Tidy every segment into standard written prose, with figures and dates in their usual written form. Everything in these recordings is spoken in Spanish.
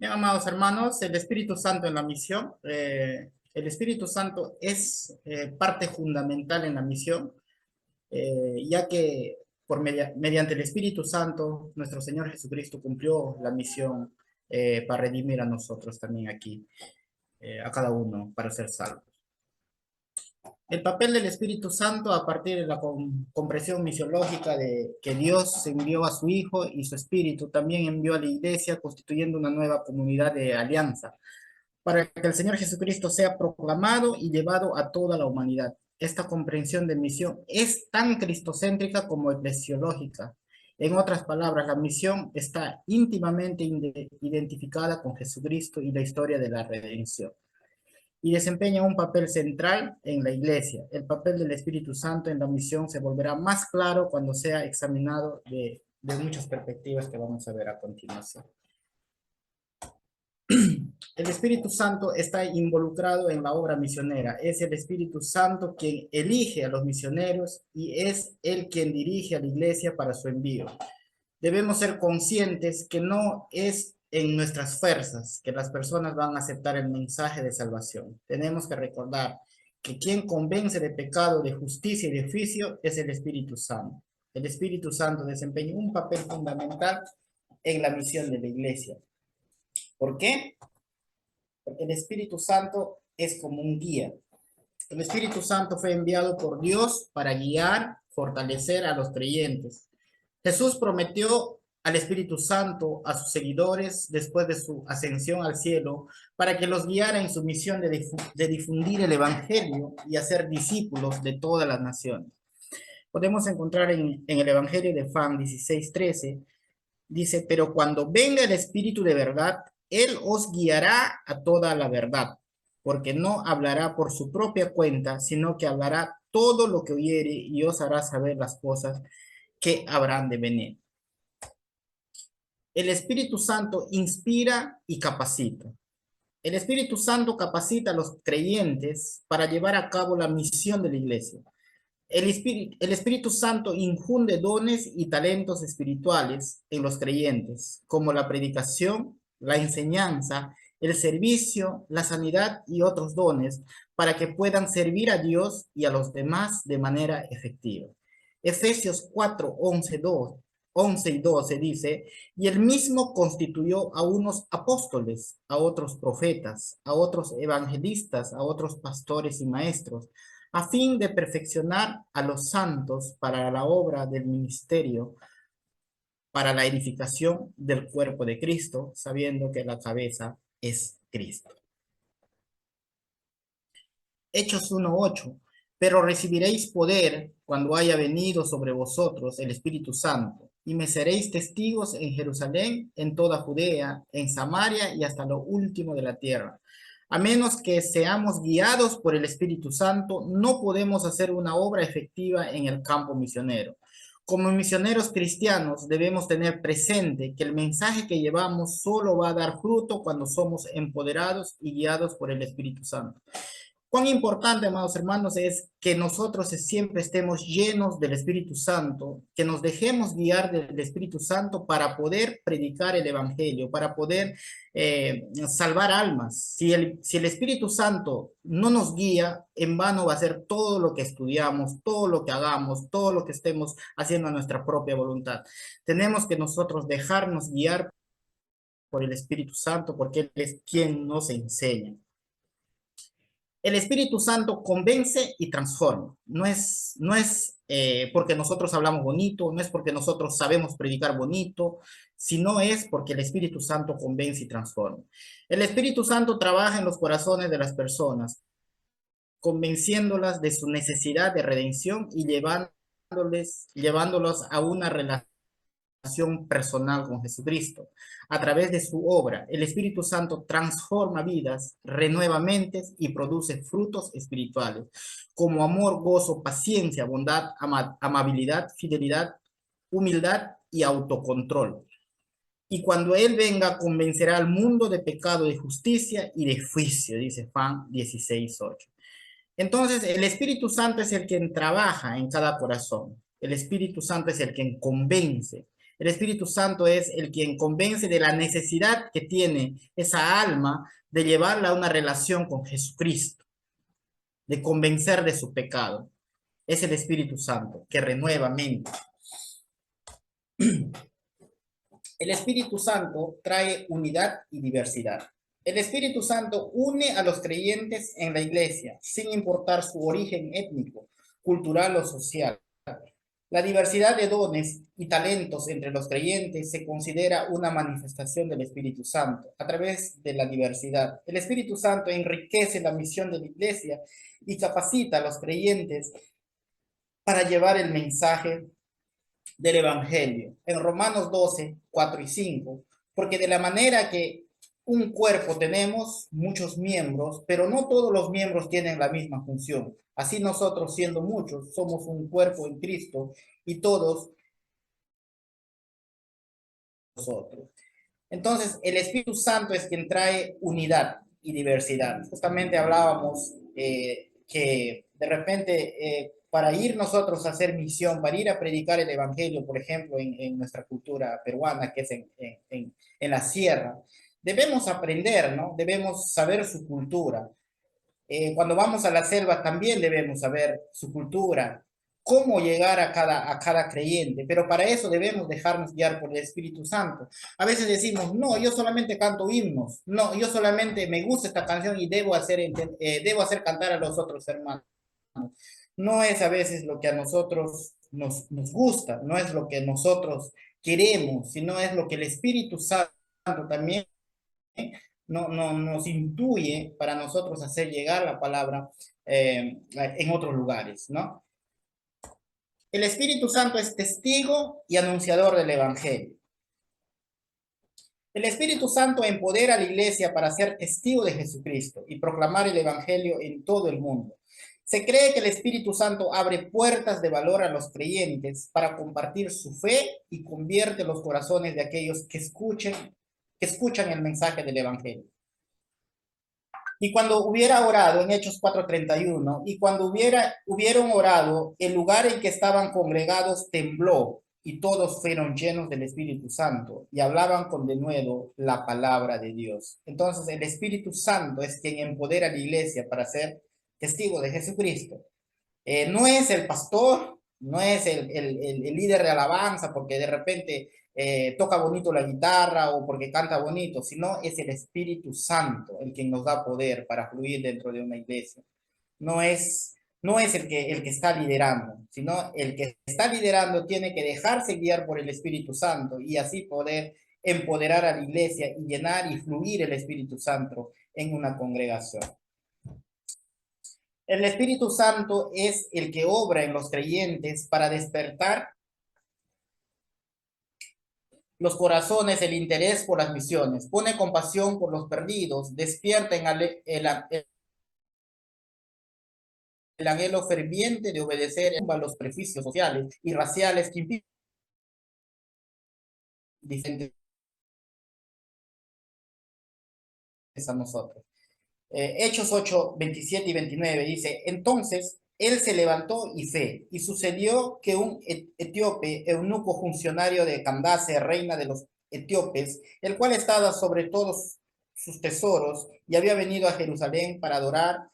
Bien, amados hermanos, el Espíritu Santo en la misión. El Espíritu Santo es parte fundamental en la misión, ya que mediante el Espíritu Santo, nuestro Señor Jesucristo cumplió la misión para redimir a nosotros también aquí, a cada uno, para ser salvos. El papel del Espíritu Santo a partir de la comprensión misiológica de que Dios envió a su Hijo y su Espíritu, también envió a la Iglesia constituyendo una nueva comunidad de alianza para que el Señor Jesucristo sea proclamado y llevado a toda la humanidad. Esta comprensión de misión es tan cristocéntrica como eclesiológica. En otras palabras, la misión está íntimamente identificada con Jesucristo y la historia de la redención, y desempeña un papel central en la Iglesia. El papel del Espíritu Santo en la misión se volverá más claro cuando sea examinado de muchas perspectivas que vamos a ver a continuación. El Espíritu Santo está involucrado en la obra misionera. Es el Espíritu Santo quien elige a los misioneros y es él quien dirige a la iglesia para su envío. Debemos ser conscientes que no es en nuestras fuerzas que las personas van a aceptar el mensaje de salvación. Tenemos que recordar que quien convence de pecado, de justicia y de juicio es el Espíritu Santo. El Espíritu Santo desempeña un papel fundamental en la misión de la iglesia. ¿Por qué? Porque el Espíritu Santo es como un guía. El Espíritu Santo fue enviado por Dios para guiar, fortalecer a los creyentes. Jesús prometió al Espíritu Santo a sus seguidores después de su ascensión al cielo para que los guiara en su misión de difundir el Evangelio y hacer discípulos de todas las naciones. Podemos encontrar en el Evangelio de Juan 16:13, dice, pero cuando venga el Espíritu de verdad, Él os guiará a toda la verdad, porque no hablará por su propia cuenta, sino que hablará todo lo que oyere y os hará saber las cosas que habrán de venir. El Espíritu Santo inspira y capacita. El Espíritu Santo capacita a los creyentes para llevar a cabo la misión de la iglesia. El Espíritu Santo infunde dones y talentos espirituales en los creyentes, como la predicación, la enseñanza, el servicio, la sanidad y otros dones, para que puedan servir a Dios y a los demás de manera efectiva. Efesios 4, 11 y 12 dice, y él mismo constituyó a unos apóstoles, a otros profetas, a otros evangelistas, a otros pastores y maestros, a fin de perfeccionar a los santos para la obra del ministerio, para la edificación del cuerpo de Cristo, sabiendo que la cabeza es Cristo. Hechos 1:8, pero recibiréis poder cuando haya venido sobre vosotros el Espíritu Santo, y me seréis testigos en Jerusalén, en toda Judea, en Samaria y hasta lo último de la tierra. A menos que seamos guiados por el Espíritu Santo, no podemos hacer una obra efectiva en el campo misionero. Como misioneros cristianos debemos tener presente que el mensaje que llevamos solo va a dar fruto cuando somos empoderados y guiados por el Espíritu Santo. Cuán importante, amados hermanos, es que nosotros siempre estemos llenos del Espíritu Santo, que nos dejemos guiar del Espíritu Santo para poder predicar el Evangelio, para poder salvar almas. Si el Espíritu Santo no nos guía, en vano va a ser todo lo que estudiamos, todo lo que hagamos, todo lo que estemos haciendo a nuestra propia voluntad. Tenemos que nosotros dejarnos guiar por el Espíritu Santo, porque Él es quien nos enseña. El Espíritu Santo convence y transforma. No es porque nosotros hablamos bonito, no es porque nosotros sabemos predicar bonito, sino es porque el Espíritu Santo convence y transforma. El Espíritu Santo trabaja en los corazones de las personas, convenciéndolas de su necesidad de redención y llevándolos a una relación personal con Jesucristo. A través de su obra, el Espíritu Santo transforma vidas, renueva mentes y produce frutos espirituales, como amor, gozo, paciencia, bondad, amabilidad, fidelidad, humildad y autocontrol. Y cuando Él venga, convencerá al mundo de pecado, de justicia y de juicio, dice Juan 16:8. Entonces, el Espíritu Santo es el quien trabaja en cada corazón. El Espíritu Santo es el quien convence. El Espíritu Santo es el quien convence de la necesidad que tiene esa alma de llevarla a una relación con Jesucristo, de convencer de su pecado. Es el Espíritu Santo que renueva mente. El Espíritu Santo trae unidad y diversidad. El Espíritu Santo une a los creyentes en la iglesia, sin importar su origen étnico, cultural o social. La diversidad de dones y talentos entre los creyentes se considera una manifestación del Espíritu Santo a través de la diversidad. El Espíritu Santo enriquece la misión de la iglesia y capacita a los creyentes para llevar el mensaje del Evangelio. En Romanos 12, 4 y 5, porque de la manera que un cuerpo tenemos muchos miembros, pero no todos los miembros tienen la misma función. Así nosotros, siendo muchos, somos un cuerpo en Cristo y todos nosotros. Entonces, el Espíritu Santo es quien trae unidad y diversidad. Justamente hablábamos que de repente para ir nosotros a hacer misión, para ir a predicar el Evangelio, por ejemplo, en nuestra cultura peruana, que es en la sierra, debemos aprender, ¿no? Debemos saber su cultura. Cuando vamos a la selva también debemos saber su cultura, cómo llegar a cada creyente, pero para eso debemos dejarnos guiar por el Espíritu Santo. A veces decimos, no, yo solamente canto himnos, no, yo solamente me gusta esta canción y debo hacer cantar a los otros hermanos. No es a veces lo que a nosotros nos gusta, no es lo que nosotros queremos, sino es lo que el Espíritu Santo también nos intuye para nosotros hacer llegar la palabra en otros lugares, ¿no? El Espíritu Santo es testigo y anunciador del Evangelio. El Espíritu Santo empodera a la iglesia para ser testigo de Jesucristo y proclamar el Evangelio en todo el mundo. Se cree que el Espíritu Santo abre puertas de valor a los creyentes para compartir su fe y convierte los corazones de aquellos que escuchan el mensaje del Evangelio. Y cuando hubiera orado, en Hechos 4:31, y cuando hubieron orado, el lugar en que estaban congregados tembló, y todos fueron llenos del Espíritu Santo, y hablaban con denuedo la palabra de Dios. Entonces, el Espíritu Santo es quien empodera a la iglesia para ser testigo de Jesucristo. No es el pastor, no es el líder de alabanza, porque de repente toca bonito la guitarra o porque canta bonito, sino es el Espíritu Santo el que nos da poder para fluir dentro de una iglesia. No es el que está liderando, sino el que está liderando tiene que dejarse guiar por el Espíritu Santo y así poder empoderar a la iglesia y llenar y fluir el Espíritu Santo en una congregación. El Espíritu Santo es el que obra en los creyentes para despertar los corazones, el interés por las misiones, pone compasión por los perdidos, despierta en el anhelo ferviente de obedecer a los prejuicios sociales y raciales que impiden a nosotros. Hechos 8, 27 y 29 dice, entonces él se levantó y fue, y sucedió que un etíope, eunuco funcionario de Candace, reina de los etíopes, el cual estaba sobre todos sus tesoros y había venido a Jerusalén para adorar,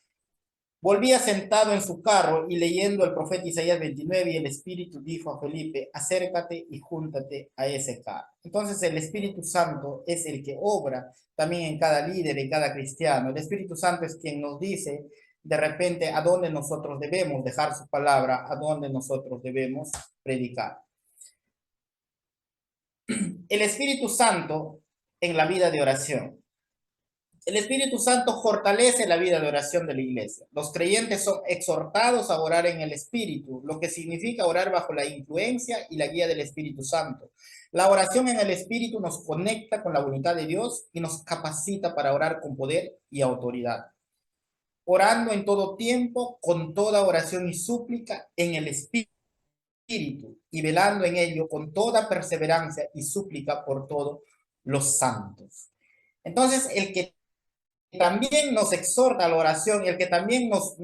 volvía sentado en su carro y leyendo el profeta Isaías 29 y el Espíritu dijo a Felipe, acércate y júntate a ese carro. Entonces el Espíritu Santo es el que obra también en cada líder, en cada cristiano. El Espíritu Santo es quien nos dice de repente a dónde nosotros debemos dejar su palabra, a dónde nosotros debemos predicar. El Espíritu Santo en la vida de oración. El Espíritu Santo fortalece la vida de oración de la iglesia. Los creyentes son exhortados a orar en el Espíritu, lo que significa orar bajo la influencia y la guía del Espíritu Santo. La oración en el Espíritu nos conecta con la voluntad de Dios y nos capacita para orar con poder y autoridad. Orando en todo tiempo, con toda oración y súplica en el Espíritu y velando en ello con toda perseverancia y súplica por todos los santos. Entonces, el que también nos exhorta a la oración y el que también nos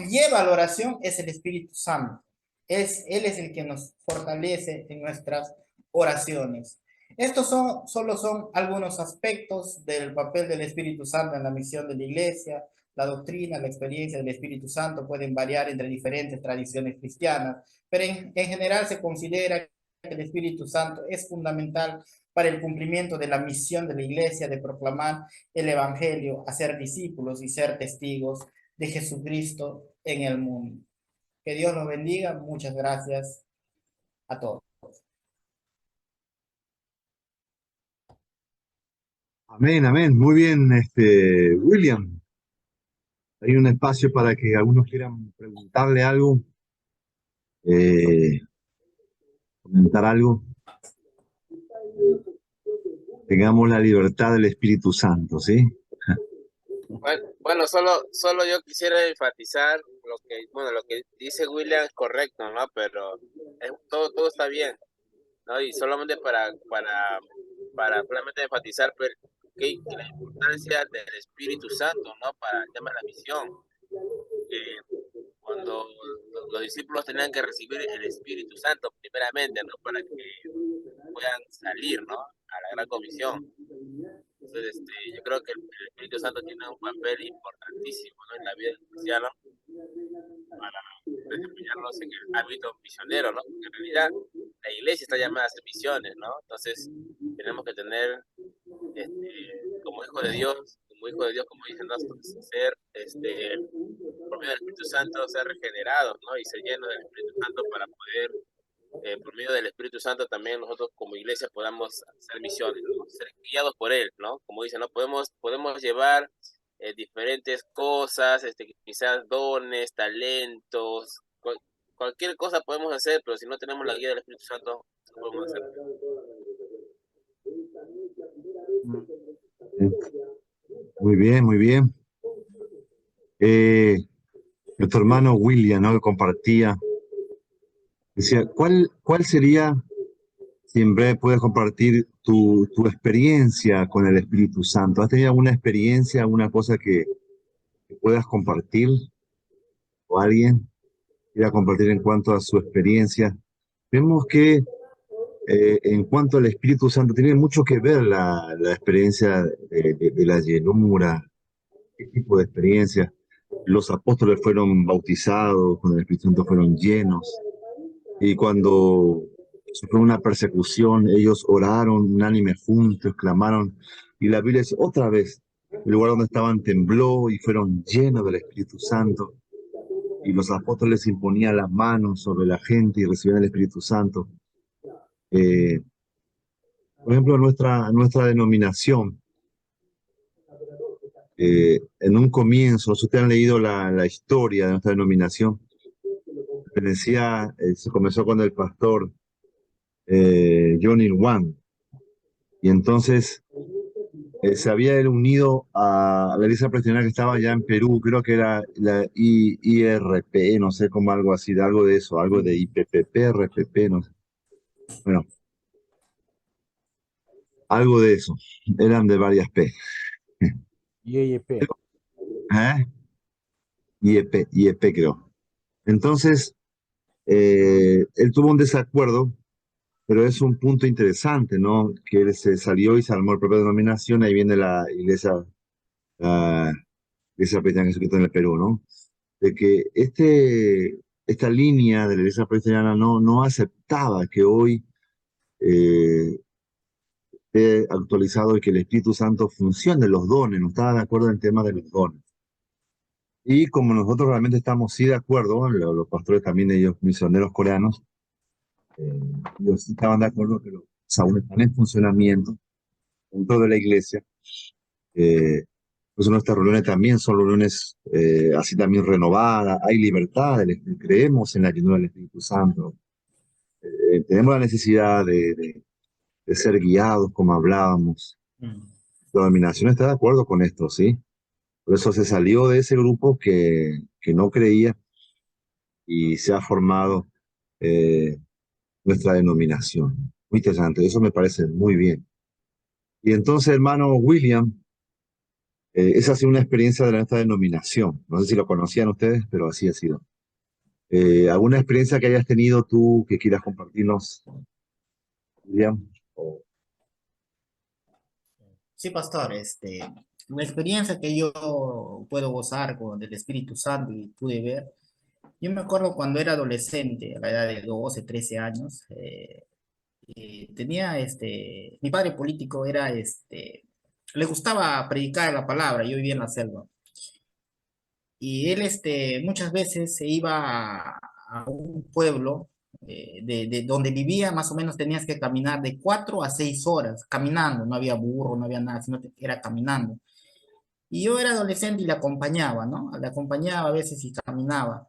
lleva a la oración es el Espíritu Santo. Él es el que nos fortalece en nuestras oraciones. Estos solo son algunos aspectos del papel del Espíritu Santo en la misión de la iglesia. La doctrina, la experiencia del Espíritu Santo pueden variar entre diferentes tradiciones cristianas, pero en general se considera que el Espíritu Santo es fundamental para el cumplimiento de la misión de la iglesia de proclamar el Evangelio, hacer discípulos y ser testigos de Jesucristo en el mundo. Que Dios los bendiga. Muchas gracias a todos. Amén, amén. Muy bien, William. Hay un espacio para que algunos quieran preguntarle algo, eh, comentar algo. Tengamos la libertad del Espíritu Santo, ¿sí? Bueno, solo yo quisiera enfatizar lo que dice William es correcto, ¿no? Pero todo está bien, ¿no? Y solamente para solamente enfatizar que la importancia del Espíritu Santo, ¿no? Para el tema de la misión. Cuando los discípulos tenían que recibir el Espíritu Santo primeramente, ¿no? Para que puedan salir, ¿no? A la gran comisión. Entonces, yo creo que el Espíritu Santo tiene un papel importantísimo, ¿no? En la vida del cristiano para desempeñarnos en el ámbito misionero, ¿no? Porque en realidad la iglesia está llamada a hacer misiones, ¿no? Entonces tenemos que tener, como hijo de Dios, como dicen, ¿no? Ser, por medio del Espíritu Santo, ser regenerados, ¿no? Y ser llenos del Espíritu Santo para poder, por medio del Espíritu Santo, también nosotros como iglesia podamos hacer misiones, ¿no? Ser guiados por Él, ¿no? Como dicen, ¿no? Podemos llevar diferentes cosas, quizás dones, talentos, cualquier cosa podemos hacer, pero si no tenemos la guía del Espíritu Santo, no podemos hacer. Muy bien, muy bien. Nuestro hermano William, ¿no? Que compartía, decía, ¿cuál sería, si en breve puedes compartir tu experiencia con el Espíritu Santo? ¿Has tenido alguna experiencia, alguna cosa que puedas compartir o alguien quiera compartir en cuanto a su experiencia? Vemos que en cuanto al Espíritu Santo, tiene mucho que ver la experiencia de la llenura, qué tipo de experiencia. Los apóstoles fueron bautizados, con el Espíritu Santo fueron llenos, y cuando sufrió una persecución, ellos oraron unánime juntos, clamaron, y la Biblia dice otra vez, el lugar donde estaban tembló y fueron llenos del Espíritu Santo, y los apóstoles imponían las manos sobre la gente y recibían el Espíritu Santo. Eh, por ejemplo, nuestra denominación, en un comienzo, si ustedes han leído la historia de nuestra denominación, se comenzó con el pastor John Irwan, y entonces se había él unido a la iglesia presbiteriana que estaba allá en Perú, creo que era la IRP, no sé, como algo así, de algo de eso, algo de IPPP, RPP, no sé. Bueno, algo de eso, eran de varias P. IEP. ¿Eh? IEP creo. Entonces, él tuvo un desacuerdo, pero es un punto interesante, ¿no? Que él se salió y se armó la propia denominación, ahí viene la iglesia presbiteriana Jesucristo en el Perú, ¿no? De que esta línea de la iglesia presbiteriana no aceptaba que hoy esté actualizado y que el Espíritu Santo funcione los dones, no estaba de acuerdo en el tema de los dones. Y como nosotros realmente estamos sí de acuerdo, los pastores también, ellos misioneros coreanos, ellos sí estaban de acuerdo que los aún están en funcionamiento dentro de la iglesia. Pues nuestras reuniones también son reuniones así también renovadas, hay libertad, creemos en la llenura del Espíritu Santo, tenemos la necesidad de ser guiados como hablábamos. La denominación está de acuerdo con esto, ¿sí? Por eso se salió de ese grupo que no creía y se ha formado eh, nuestra denominación. Muy interesante, eso me parece muy bien. Y entonces, hermano William, esa ha sido una experiencia de nuestra denominación. No sé si lo conocían ustedes, pero así ha sido. ¿Alguna experiencia que hayas tenido tú que quieras compartirnos? William? O- Sí, pastor, la experiencia que yo puedo gozar con el Espíritu Santo y pude ver, yo me acuerdo cuando era adolescente, a la edad de 12, 13 años, tenía mi padre político era le gustaba predicar la palabra, yo vivía en la selva, y él muchas veces se iba a un pueblo de donde vivía, más o menos tenías que caminar de 4 a 6 horas caminando, no había burro, no había nada, sino era caminando. Y yo era adolescente y le acompañaba, ¿no? Le acompañaba a veces y caminaba.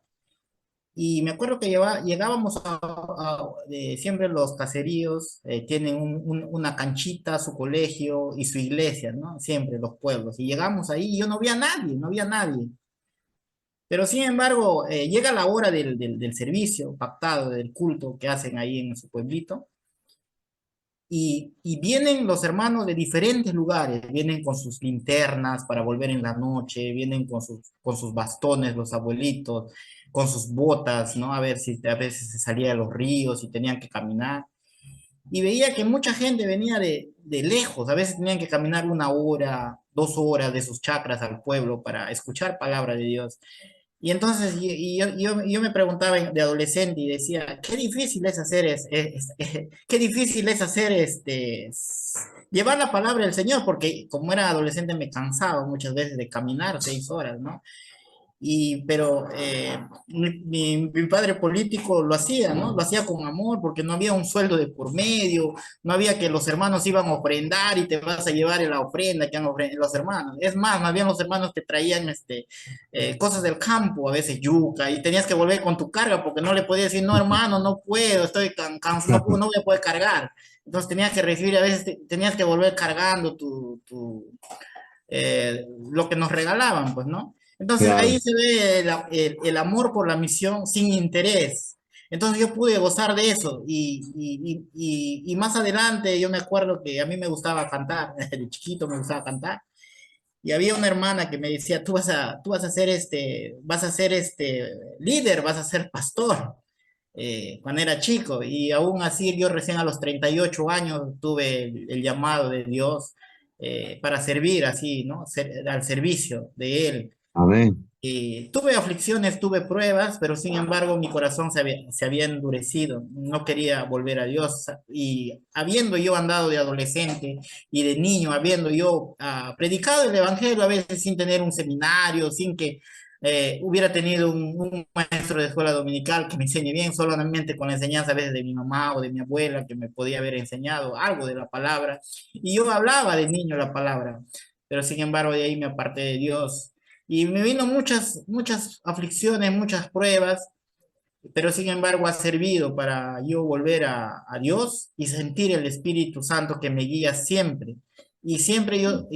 Y me acuerdo que llegábamos siempre los caseríos tienen una canchita, su colegio y su iglesia, ¿no? Siempre los pueblos. Y llegamos ahí y yo no había nadie, no había nadie. Pero sin embargo, llega la hora del servicio pactado, del culto que hacen ahí en su pueblito. Y vienen los hermanos de diferentes lugares, vienen con sus linternas para volver en la noche, vienen con sus bastones, los abuelitos, con sus botas, ¿no? A ver si a veces se salía de los ríos y tenían que caminar. Y veía que mucha gente venía de lejos, a veces tenían que caminar 1 hora, 2 horas de sus chacras al pueblo para escuchar palabra de Dios. Y entonces yo me preguntaba de adolescente y decía, qué difícil es hacer, qué difícil es hacer llevar la palabra del Señor, porque como era adolescente me cansaba muchas veces de caminar 6 horas, ¿no? Pero mi padre político lo hacía, ¿no? Lo hacía con amor porque no había un sueldo de por medio, no había que los hermanos iban a ofrendar y te vas a llevar la ofrenda que han ofrendado los hermanos. Es más, más bien los hermanos te traían cosas del campo, a veces yuca, y tenías que volver con tu carga porque no le podías decir, no hermano, no puedo, estoy cansado, no voy a poder cargar. Entonces tenías que recibir, a veces tenías que volver cargando lo que nos regalaban, pues, ¿no? Entonces Claro. ahí se ve el amor por la misión sin interés. Entonces yo pude gozar de eso y más adelante yo me acuerdo que a mí me gustaba cantar, de chiquito me gustaba cantar y había una hermana que me decía, tú vas a ser líder, vas a ser pastor, cuando era chico y aún así yo recién a los 38 años tuve el llamado de Dios para servir así, ¿no? Al servicio de Él. Amén. Tuve aflicciones, tuve pruebas, pero sin embargo mi corazón se había endurecido, no quería volver a Dios. Y habiendo yo andado de adolescente y de niño, habiendo yo predicado el Evangelio a veces sin tener un seminario, sin que hubiera tenido un maestro de escuela dominical que me enseñe bien, solamente con la enseñanza a veces de mi mamá o de mi abuela que me podía haber enseñado algo de la palabra. Y yo hablaba de niño la palabra, pero sin embargo de ahí me aparté de Dios y me vino muchas aflicciones, muchas pruebas, pero sin embargo ha servido para yo volver a Dios y sentir el Espíritu Santo que me guía siempre. Y siempre yo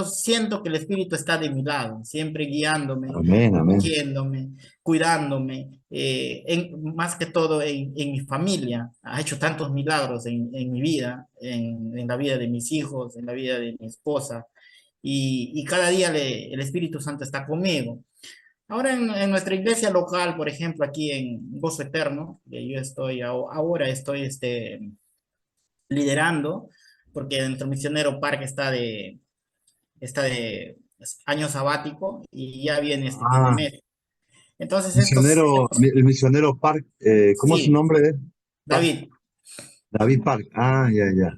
siento que el Espíritu está de mi lado, siempre guiándome, Amén, amén. protegiéndome, cuidándome, más que todo en mi familia. Ha hecho tantos milagros en mi vida, en la vida de mis hijos, en la vida de mi esposa y cada día el Espíritu Santo está conmigo. Ahora en nuestra iglesia local, por ejemplo, aquí en Gozo Eterno, que yo ahora estoy liderando, porque nuestro misionero Parque está de año sabático y ya viene este fin de Ah, mes. Entonces el misionero Park, ¿cómo es su sí, nombre? Park, David. David Park. Ah, ya, ya.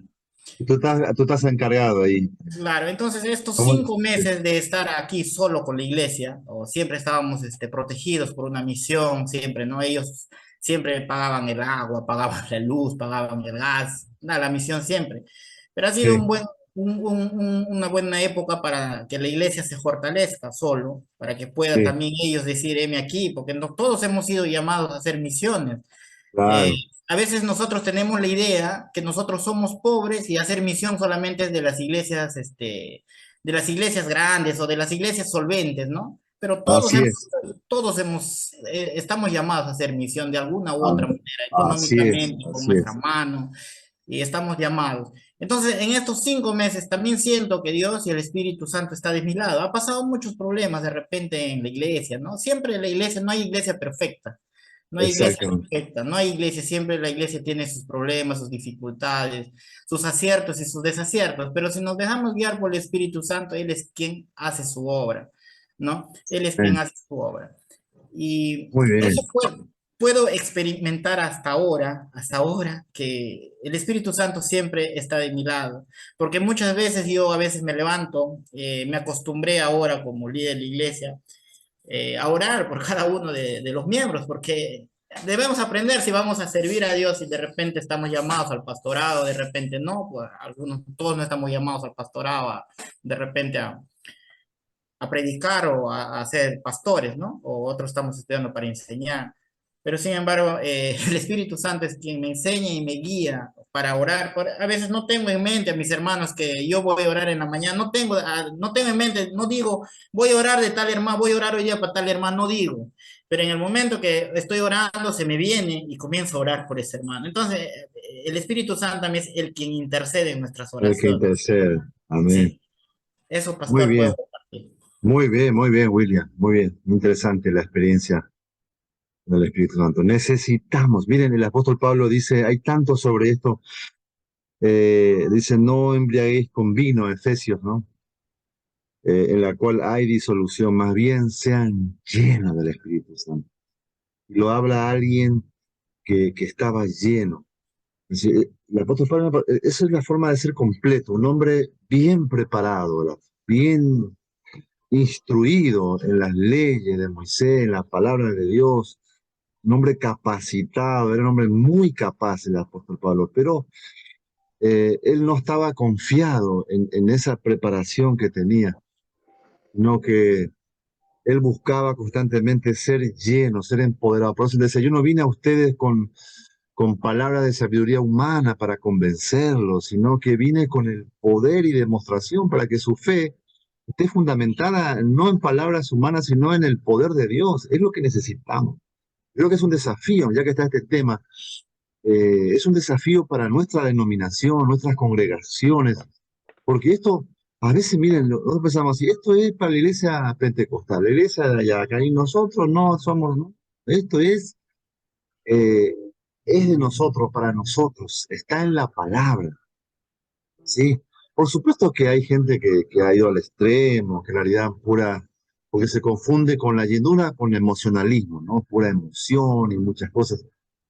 Tú estás encargado ahí. Claro, entonces estos ¿Cómo? 5 meses de estar aquí solo con la iglesia, o siempre estábamos protegidos por una misión, siempre, ¿no? Ellos siempre pagaban el agua, pagaban la luz, pagaban el gas, nada, la misión siempre. Pero ha sido Sí, una buena época para que la iglesia se fortalezca solo, para que pueda sí, también ellos decir, heme aquí, porque no todos hemos sido llamados a hacer misiones. Eh, claro. a veces nosotros tenemos la idea que nosotros somos pobres y hacer misión solamente es de las iglesias grandes o de las iglesias solventes, ¿no? Pero todos Así hemos, es. todos hemos, estamos llamados a hacer misión de alguna u otra Am- manera, Así es, económicamente, con así nuestra es. mano, y estamos llamados. Entonces, en estos 5 meses también siento que Dios y el Espíritu Santo está de mi lado. Ha pasado muchos problemas de repente en la iglesia, ¿no? Siempre en la iglesia, no hay iglesia perfecta. No hay iglesia Exactamente. perfecta, no hay iglesia, siempre la iglesia tiene sus problemas, sus dificultades, sus aciertos y sus desaciertos, pero si nos dejamos guiar por el Espíritu Santo, Él es quien hace su obra, ¿no? Él es quien Bien, hace su obra. Y muy eso bien. puedo experimentar hasta ahora, que el Espíritu Santo siempre está de mi lado, porque muchas veces yo a veces me levanto, me acostumbré ahora como líder de la iglesia, a orar por cada uno de los miembros, porque debemos aprender si vamos a servir a Dios y de repente estamos llamados al pastorado, de repente no, pues algunos, todos no estamos llamados al pastorado, de repente a predicar o a ser pastores, ¿no? O otros estamos estudiando para enseñar. Pero sin embargo, el Espíritu Santo es quien me enseña y me guía para orar. A veces no tengo en mente a mis hermanos que yo voy a orar en la mañana, no tengo en mente, no digo, voy a orar de tal hermano, voy a orar hoy día para tal hermano, no digo. Pero en el momento que estoy orando, se me viene y comienzo a orar por ese hermano. Entonces, el Espíritu Santo también es el quien intercede en nuestras El que oraciones. intercede. Amén. Sí, eso, Muy pastor, puedo bien, compartir. muy bien, William. Muy bien. Interesante la experiencia del Espíritu Santo. Necesitamos, miren, el apóstol Pablo dice, hay tanto sobre esto. Dice, no embriaguéis con vino, Efesios, ¿no? En la cual hay disolución, más bien sean llenos del Espíritu Santo. Y lo habla alguien que estaba lleno. Es decir, el apóstol Pablo, esa es la forma de ser completo, un hombre bien preparado, ¿verdad? Bien instruido en las leyes de Moisés, en la palabra de Dios, un hombre capacitado, era un hombre muy capaz el apóstol Pablo, pero él no estaba confiado en esa preparación que tenía, sino que él buscaba constantemente ser lleno, ser empoderado. Por eso decía, yo no vine a ustedes con palabras de sabiduría humana para convencerlos, sino que vine con el poder y demostración para que su fe esté fundamentada no en palabras humanas, sino en el poder de Dios. Es lo que necesitamos. Creo que es un desafío, ya que está este tema, es un desafío para nuestra denominación, nuestras congregaciones, porque esto, a veces, miren, nosotros pensamos así, esto es para la iglesia pentecostal, la iglesia de allá, acá, y nosotros no somos, ¿no? Esto eh, es de nosotros, para nosotros, está en la palabra, ¿sí? Por supuesto que hay gente que ha ido al extremo, que en realidad pura, porque se confunde con la llenura, con emocionalismo, ¿no? Pura emoción y muchas cosas.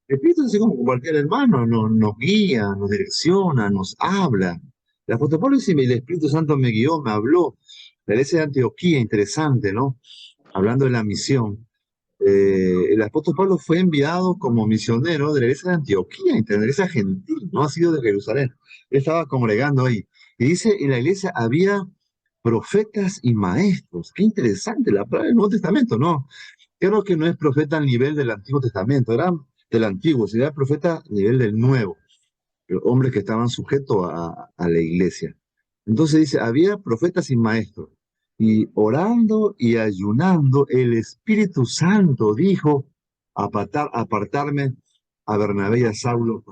El Espíritu así como cualquier hermano, nos guía, nos direcciona, nos habla. El apóstol Pablo dice, el Espíritu Santo me guió, me habló. La iglesia de Antioquía, interesante, ¿no? Hablando de la misión. El apóstol Pablo fue enviado como misionero de la iglesia de Antioquía, de la iglesia gentil, no ha sido de Jerusalén. Él estaba congregando ahí. Y dice, en la iglesia había profetas y maestros. Qué interesante la palabra del Nuevo Testamento, ¿no? Creo que no es profeta al nivel del Antiguo Testamento, era del Antiguo, sino era profeta a nivel del Nuevo, pero hombres que estaban sujetos a la iglesia. Entonces dice, había profetas y maestros, y orando y ayunando, el Espíritu Santo dijo, apartarme a Bernabé y a Saulo.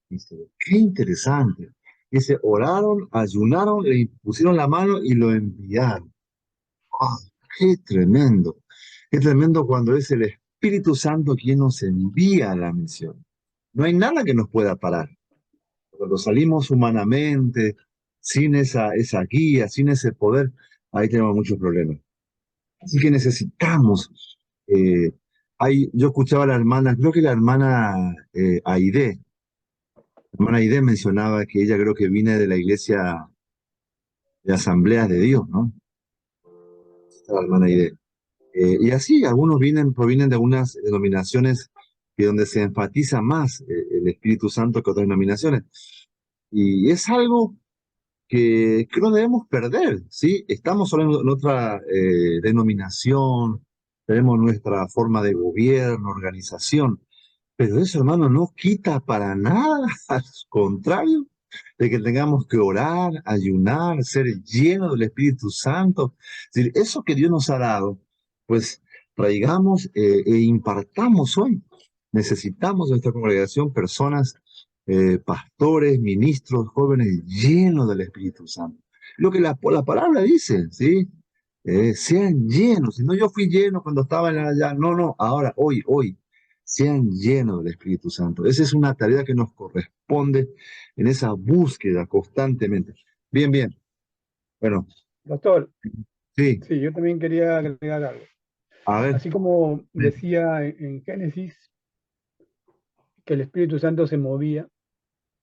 Qué interesante. Dice, oraron, ayunaron, le pusieron la mano y lo enviaron. ¡Ah, qué tremendo! Qué tremendo cuando es el Espíritu Santo quien nos envía a la misión. No hay nada que nos pueda parar. Cuando salimos humanamente, sin esa guía, sin ese poder, ahí tenemos muchos problemas. Así que necesitamos. eh, yo escuchaba a la hermana, creo que la hermana Aide, la hermana Aide mencionaba que ella creo que viene de la iglesia de Asambleas de Dios, ¿no? La hermana Aide. Y así, algunos provienen de algunas denominaciones que donde se enfatiza más el Espíritu Santo que otras denominaciones. Y es algo que no debemos perder, ¿sí? Estamos solo en otra denominación, tenemos nuestra forma de gobierno, organización, pero eso, hermano, no quita para nada, al contrario, de que tengamos que orar, ayunar, ser llenos del Espíritu Santo. Es decir, eso que Dios nos ha dado, pues traigamos e impartamos hoy. Necesitamos en nuestra congregación personas, pastores, ministros, jóvenes llenos del Espíritu Santo. Lo que la palabra dice, ¿sí? Sean llenos. Si no, yo fui lleno cuando estaba allá. No, no, ahora, hoy. sean llenos del Espíritu Santo. Esa es una tarea que nos corresponde en esa búsqueda constantemente. Bien, bien. Bueno, Pastor, sí, sí, yo también quería agregar algo. a ver. Así como decía en Génesis que el Espíritu Santo se movía, el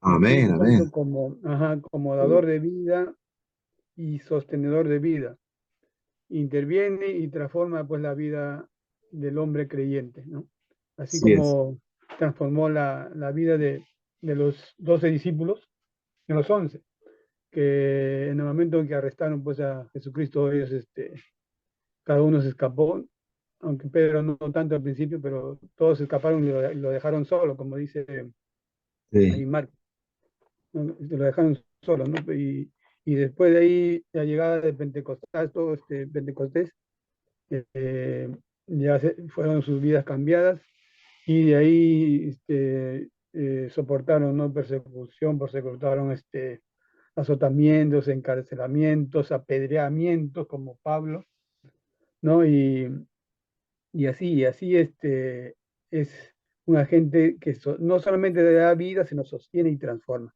Amén, Espíritu amén. Santo como dador de vida y sostenedor de vida, interviene y transforma pues la vida del hombre creyente, ¿no? Así Así es. como transformó la vida de los 12 discípulos, de los 11, que en el momento en que arrestaron pues a Jesucristo, ellos, cada uno se escapó, aunque Pedro no tanto al principio, pero todos se escaparon y lo dejaron solo, como dice ahí Sí, Marcos, ¿no? Lo dejaron solo, ¿no? Y después de ahí, la llegada de Pentecostés, todo Pentecostés, ya fueron sus vidas cambiadas y de ahí soportaron, ¿no? Persecución, soportaron azotamientos, encarcelamientos, apedreamientos como Pablo, ¿no? Y así es un agente que no solamente da vida, sino sostiene y transforma.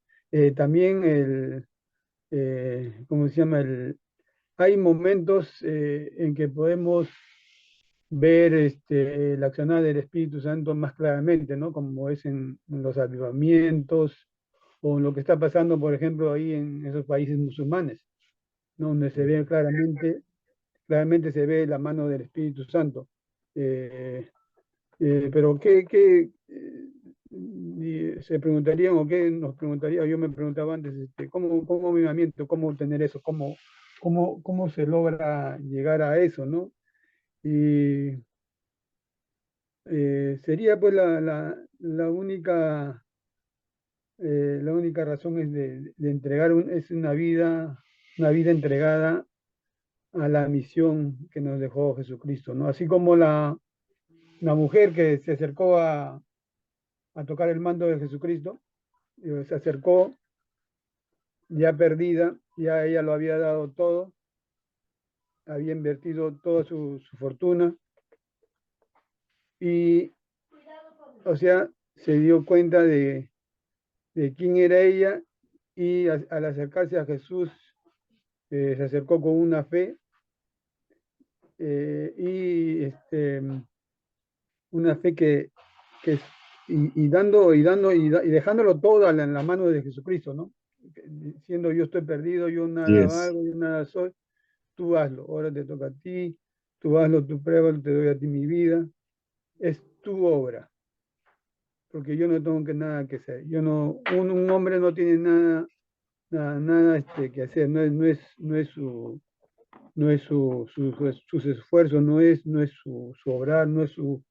También ¿cómo se llama? Hay momentos en que podemos ver el accionar del Espíritu Santo más claramente, ¿no? Como es en los avivamientos o en lo que está pasando, por ejemplo, ahí en esos países musulmanes, ¿no? Donde se ve claramente se ve la mano del Espíritu Santo. Eh, pero se preguntarían o qué nos preguntaría, yo me preguntaba antes, ¿cómo avivamiento, cómo obtener eso, cómo se logra llegar a eso, ¿no? Y sería pues la única razón es de entregar, es una vida entregada a la misión que nos dejó Jesucristo, ¿no? Así como la mujer que se acercó a tocar el mando de Jesucristo, se acercó ya perdida, ya ella lo había dado todo, había invertido toda su fortuna y, o sea, se dio cuenta de quién era ella y al acercarse a Jesús se acercó con una fe y una fe que y dejándolo todo en la mano de Jesucristo, ¿no? Diciendo yo estoy perdido, yo así nada es. valgo, yo nada soy, tú hazlo, ahora te toca a ti, tú hazlo, tú pruébalo, te doy a ti mi vida, es tu obra, porque yo no tengo nada que hacer, yo no, un hombre no tiene nada que hacer, no es sus esfuerzos, no es su obrar, no es su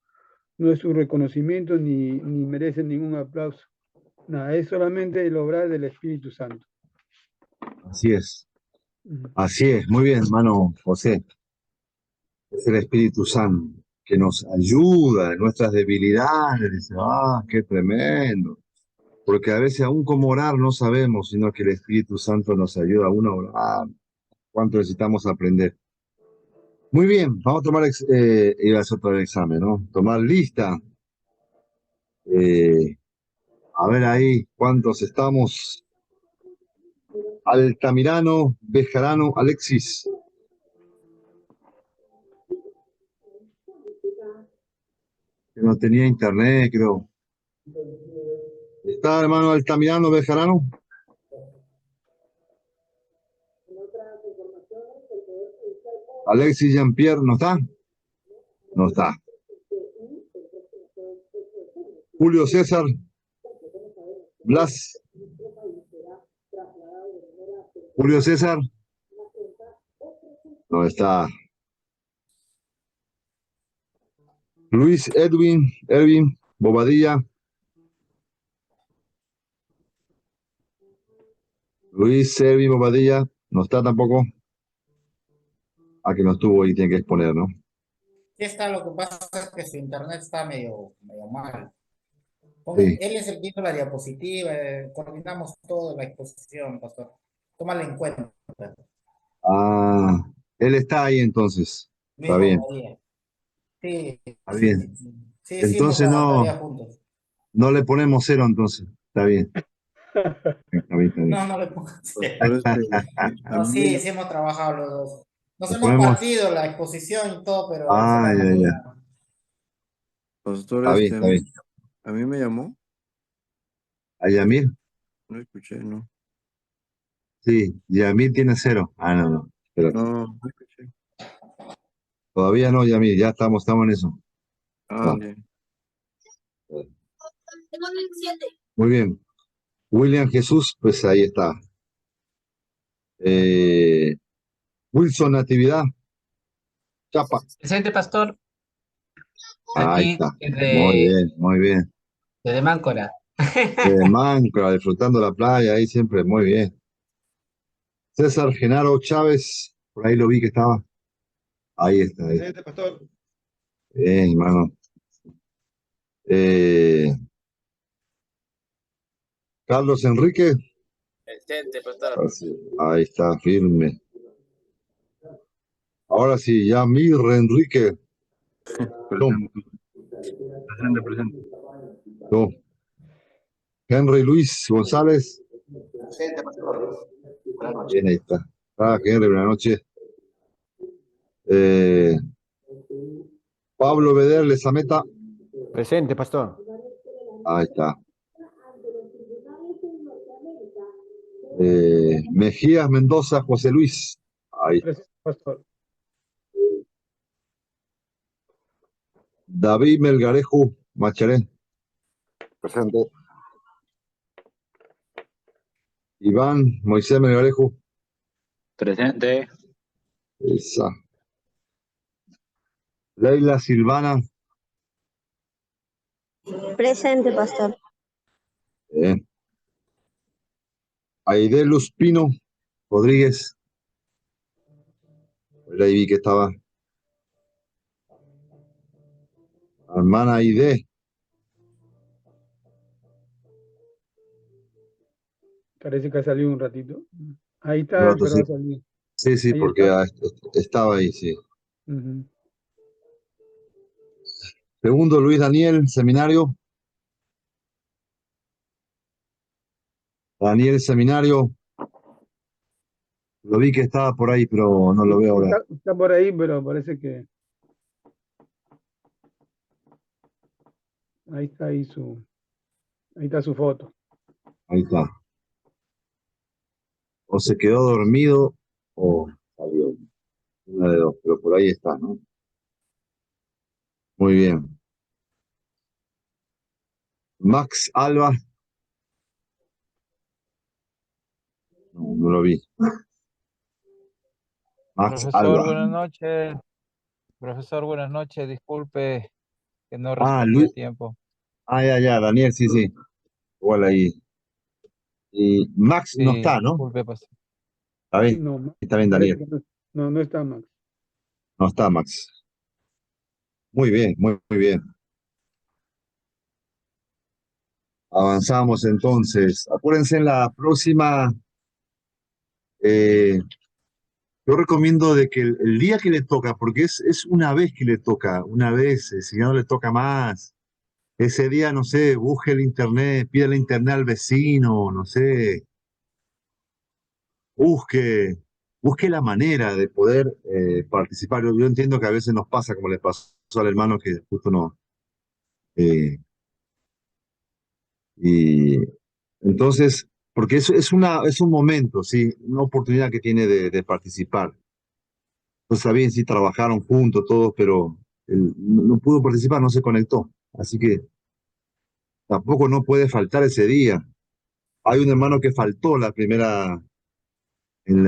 reconocimiento ni merece ningún aplauso. Nada, es solamente el obrar del Espíritu Santo. Así es. Ujú. Así es. Muy bien, hermano José. Es el Espíritu Santo que nos ayuda en nuestras debilidades. Dice, ah, qué tremendo. Porque a veces aún como orar no sabemos, sino que el Espíritu Santo nos ayuda aún a orar. ¿Cuánto necesitamos aprender? Muy bien, vamos a tomar, iba a hacer otro examen, ¿no? Tomar lista. Eh, a ver ahí, ¿cuántos estamos? Altamirano, Bejarano, Alexis. Que no tenía internet, creo. ¿Está hermano Altamirano, Bejarano? Alexis Jean-Pierre, ¿no está? No está. Julio César, Blas. Julio César, no está. Luis Erwin, Bobadilla. Luis Erwin Bobadilla, no está tampoco. Ah, que no estuvo y tiene que exponer, ¿no? Sí está, lo que pasa es que su internet está medio mal. Sí. Él es el que hizo la diapositiva, coordinamos toda la exposición, pastor. Tómala en cuenta. Ah, él está ahí entonces. Está Luis bien, Bobadilla. Sí, está sí, bien. sí. Sí, sí, nos Entonces adaptaría juntos. no le ponemos 0 entonces. Está bien. Está bien, está bien. No, no le pongas cero. Pastor, a No, mí me sí, llamó, sí hemos trabajado los dos. Nos Le hemos ponemos. partido la exposición y todo, pero ahí Ah, sacamos ya, ya. una. pastor, Está bien, está bien. a mí me llamó, ¿A Yamil? no escuché, no, Sí, Yamil tiene 0. Ah, no, no. Espérate. no escuché. Todavía no, Yamil. Ya estamos en eso. Ah, No. bien. Muy bien. William Jesús, pues ahí está. Wilson Natividad, Chapa. Presente, pastor. Ahí Aquí está. Muy bien, muy bien. desde Máncora. Máncora, disfrutando la playa, ahí siempre, muy bien. César Genaro Chávez, por ahí lo vi que estaba. Ahí está, ahí. Presente, pastor. Bien, hermano. Carlos Enrique, Presente, pastor. ahí está, firme. Ahora sí, Yamir Enrique. Tom, Presente. Tom. Henry Luis González. Presente, pastor. Buenas noches. Bien, ahí está. Ah, Henry, buenas noches. Pablo Beder Lezameta. Presente, pastor. Ahí está. Mejías Mendoza, José Luis. Ahí. Presente, pastor. David Melgarejo Macharén. Presente. Iván Moisés Melgarejo. Presente. Esa. Leila Silvana. Presente, pastor. Bien. Aide Luz Pino Rodríguez. Por ahí vi que estaba. Hermana Aide. Parece que ha salido un ratito. Ahí Un está, rato, pero sí. ha salido. Sí, Ahí porque está. estaba ahí, sí. Ujú. Segundo, Luis Daniel, seminario. Daniel, seminario. Lo vi que estaba por ahí, pero no lo veo ahora. Está por ahí, pero parece que ahí está su foto. Ahí está. O se quedó dormido o salió. Una de dos, pero por ahí está, ¿no? Muy bien. Max Alba. No, no lo vi. Max Profesor, Alba. buenas noches. Profesor, buenas noches. Disculpe que no Ah, respondí a Luis. tiempo. Ah, ya, Daniel, sí, sí. Igual ahí. Y Max no Sí, está, ¿no? disculpe, pastor. Está bien, No, está bien, parece Daniel. que no está Max. No está Max. Muy bien, muy bien. Avanzamos entonces. Acuérdense en la próxima. Yo recomiendo de que el día que le toca, porque es una vez que le toca, una vez, si ya no le toca más, ese día, no sé, busque el internet, pide el internet al vecino, no sé, busque la manera de poder participar. Yo entiendo que a veces nos pasa, como le pasó al hermano que justo no. eh, y entonces, porque es un momento, sí, una oportunidad que tiene de participar. Pues está bien, sí, trabajaron juntos todos, pero él no pudo participar, no se conectó. Así que tampoco no puede faltar ese día. Hay un hermano que faltó en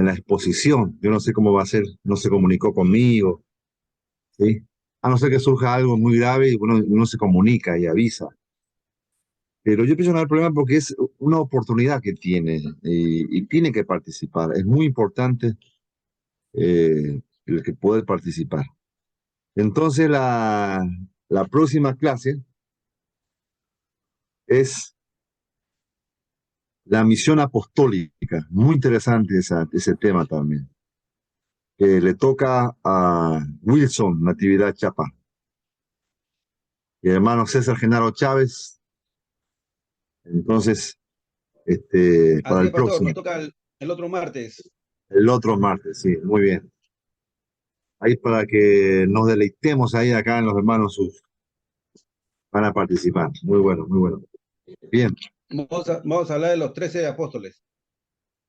la exposición. Yo no sé cómo va a ser, no se comunicó conmigo, ¿sí? A no ser que surja algo muy grave y uno se comunica y avisa. Pero yo pienso que no hay problema porque es una oportunidad que tiene y tiene que participar. Es muy importante el que poder participar. Entonces, la próxima clase es la misión apostólica. Muy interesante ese tema también. Le toca a Wilson Natividad Chapa. y el hermano César Genaro Chávez. Entonces, para Así el es, pastor, próximo, nos toca el otro martes. el otro martes, sí, muy bien. Ahí para que nos deleitemos ahí acá en los hermanos sus van a participar. Muy bueno, muy bueno. Bien, Vamos a hablar de los 13 apóstoles.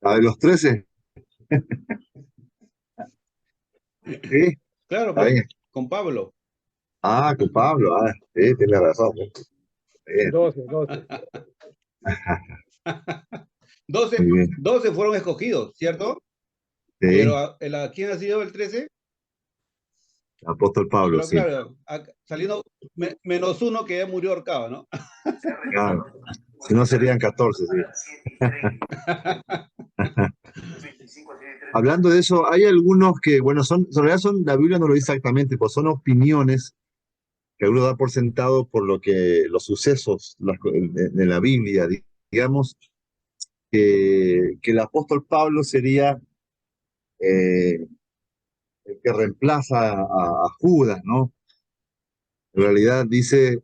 la de los 13, sí, Claro, está pues, bien. con Pablo. Ah, con Pablo, sí, tiene razón. Bien, 12. 12, muy bien. 12 fueron escogidos, ¿cierto? Sí, Pero ¿quién ha sido el 13? el apóstol Pablo, Pero sí, claro, saliendo menos uno que ya murió ahorcado, ¿no? claro. Si no serían 14, sí. Hablando de eso, hay algunos que, bueno, en realidad la Biblia no lo dice exactamente, pues son opiniones que uno da por sentado por los sucesos de la Biblia, digamos, que el apóstol Pablo sería el que reemplaza a Judas, ¿no? En realidad dice,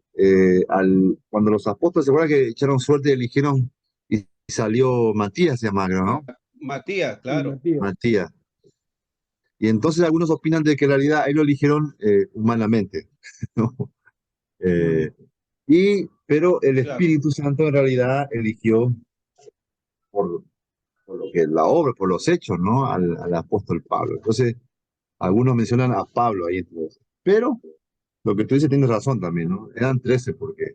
cuando los apóstoles se acuerdan que echaron suerte y eligieron, y salió Matías, se llama, creo, ¿no? Matías, Sí, claro. Matías. Matías. Y entonces algunos opinan de que en realidad ahí lo eligieron humanamente, ¿no? Eh, pero el Claro. Espíritu Santo en realidad eligió por, por lo que la obra, por los hechos, ¿no? Al apóstol Pablo. Entonces, algunos mencionan a Pablo ahí. Entonces. Pero lo que tú dices tienes razón también, ¿no? Eran 13 porque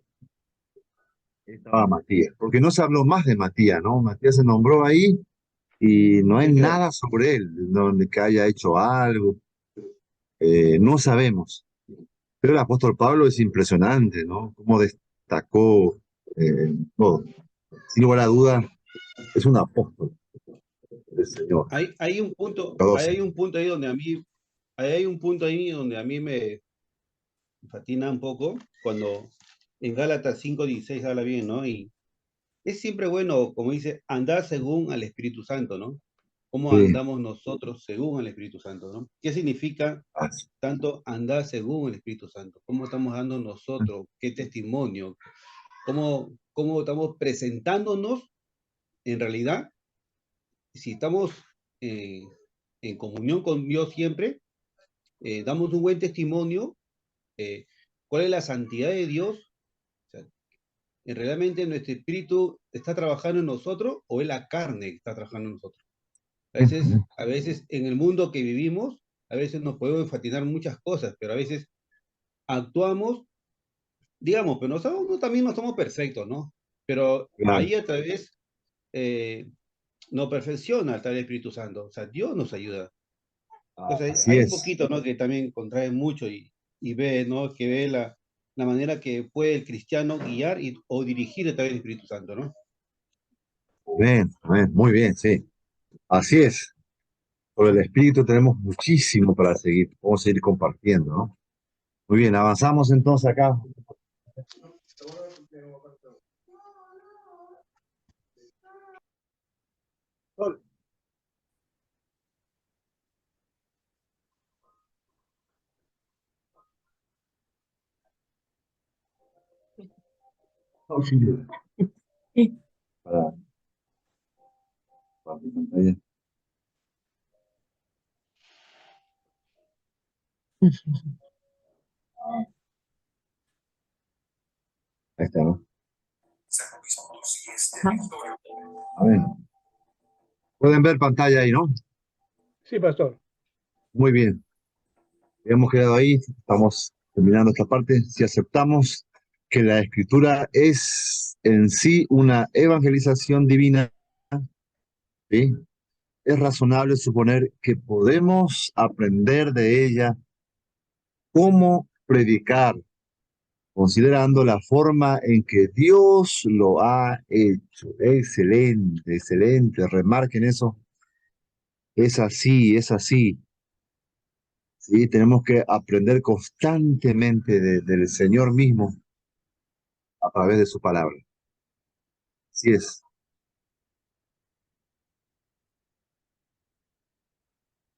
estaba Matías. Porque no se habló más de Matías, ¿no? Matías se nombró ahí y no hay Se quedó. nada sobre él, donde que haya hecho algo. No sabemos. Pero el apóstol Pablo es impresionante, ¿no? Cómo destacó todo. Sin lugar a duda, es un apóstol del Señor. Hay un punto, Piadoso. hay un punto ahí donde a mí, hay un punto ahí donde a mí me fatina un poco, cuando en Gálatas 5:16 habla bien, ¿no? Y es siempre bueno, como dice, andar según al Espíritu Santo, ¿no? ¿Cómo Sí, andamos nosotros según el Espíritu Santo, ¿no? ¿Qué significa así. tanto andar según el Espíritu Santo? ¿Cómo estamos dando nosotros? ¿Qué testimonio? ¿Cómo estamos presentándonos en realidad? Si estamos eh, en comunión con Dios siempre, damos un buen testimonio. ¿Cuál es la santidad de Dios? O sea, ¿realmente nuestro espíritu está trabajando en nosotros o es la carne que está trabajando en nosotros? A veces en el mundo que vivimos, a veces nos podemos enfatinar muchas cosas, pero a veces actuamos, digamos, pero también no somos perfectos, ¿no? Pero Claro, ahí a través nos perfecciona a través del Espíritu Santo. O sea, Dios nos ayuda. Entonces, así hay un es. poquito, ¿no? Que también contrae mucho y ve, ¿no? Que ve la manera que puede el cristiano guiar o dirigir a través del Espíritu Santo, ¿no? Amén, amén. Muy bien, sí. Así es. Por el Espíritu tenemos muchísimo para seguir. Vamos a seguir compartiendo, ¿no? Muy bien, avanzamos entonces acá. Auxilio. Para, para mi pantalla. Ahí está, ¿no? Amén. Pueden ver pantalla ahí, ¿no? Sí, pastor. Muy bien. Hemos quedado ahí. Estamos terminando esta parte. Si aceptamos que la escritura es en sí una evangelización divina, ¿sí? Es razonable suponer que podemos aprender de ella cómo predicar, considerando la forma en que Dios lo ha hecho. Excelente, excelente. Remarquen eso. Es así, es así. Sí, tenemos que aprender constantemente del Señor mismo a través de su palabra. Así es.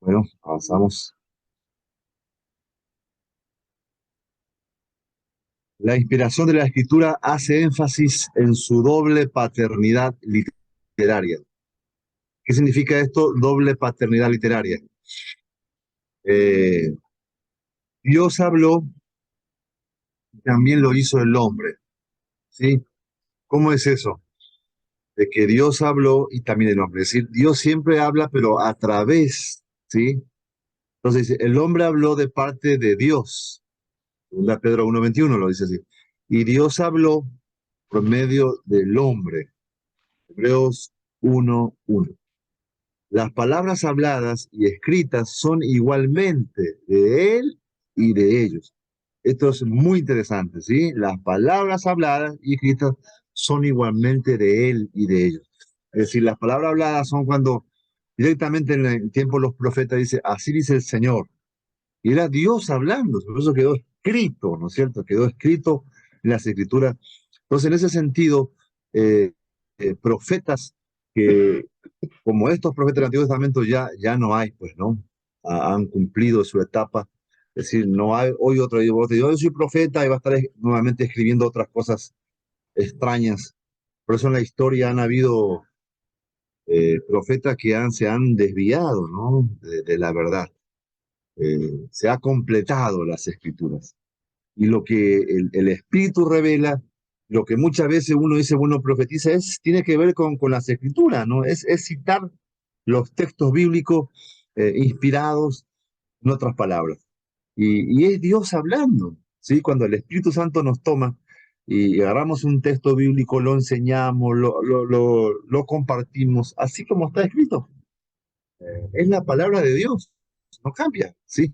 Bueno, avanzamos. La inspiración de la escritura hace énfasis en su doble paternidad literaria. ¿Qué significa esto? Doble paternidad literaria. Eh, Dios habló, también lo hizo el hombre, ¿sí? ¿Cómo es eso? De que Dios habló y también el hombre. Es decir, Dios siempre habla, pero a través, ¿sí? Entonces dice, el hombre habló de parte de Dios. 2 Pedro 1:21 lo dice así. Y Dios habló por medio del hombre. Hebreos 1:1. Las palabras habladas y escritas son igualmente de él y de ellos. Esto es muy interesante, ¿sí? Las palabras habladas y escritas son igualmente de él y de ellos. Es decir, las palabras habladas son cuando directamente en el tiempo los profetas dicen, así dice el Señor. Y era Dios hablando, por eso quedó escrito, ¿no es cierto? Quedó escrito en las escrituras. Entonces, en ese sentido, profetas que, como estos profetas del Antiguo Testamento, ya no hay, pues, ¿no? Han cumplido su etapa. Es decir, no hay hoy otro, yo soy profeta y va a estar nuevamente escribiendo otras cosas extrañas. Por eso en la historia han habido profetas que se han desviado, ¿no? De la verdad. Se ha completado las escrituras. Y lo que el Espíritu revela, lo que muchas veces uno dice, bueno, profetiza, tiene que ver con las escrituras, ¿no? Es citar los textos bíblicos inspirados en otras palabras. Y es Dios hablando, ¿sí? Cuando el Espíritu Santo nos toma y agarramos un texto bíblico, lo enseñamos, lo compartimos, así como está escrito. Es la palabra de Dios, no cambia, ¿sí?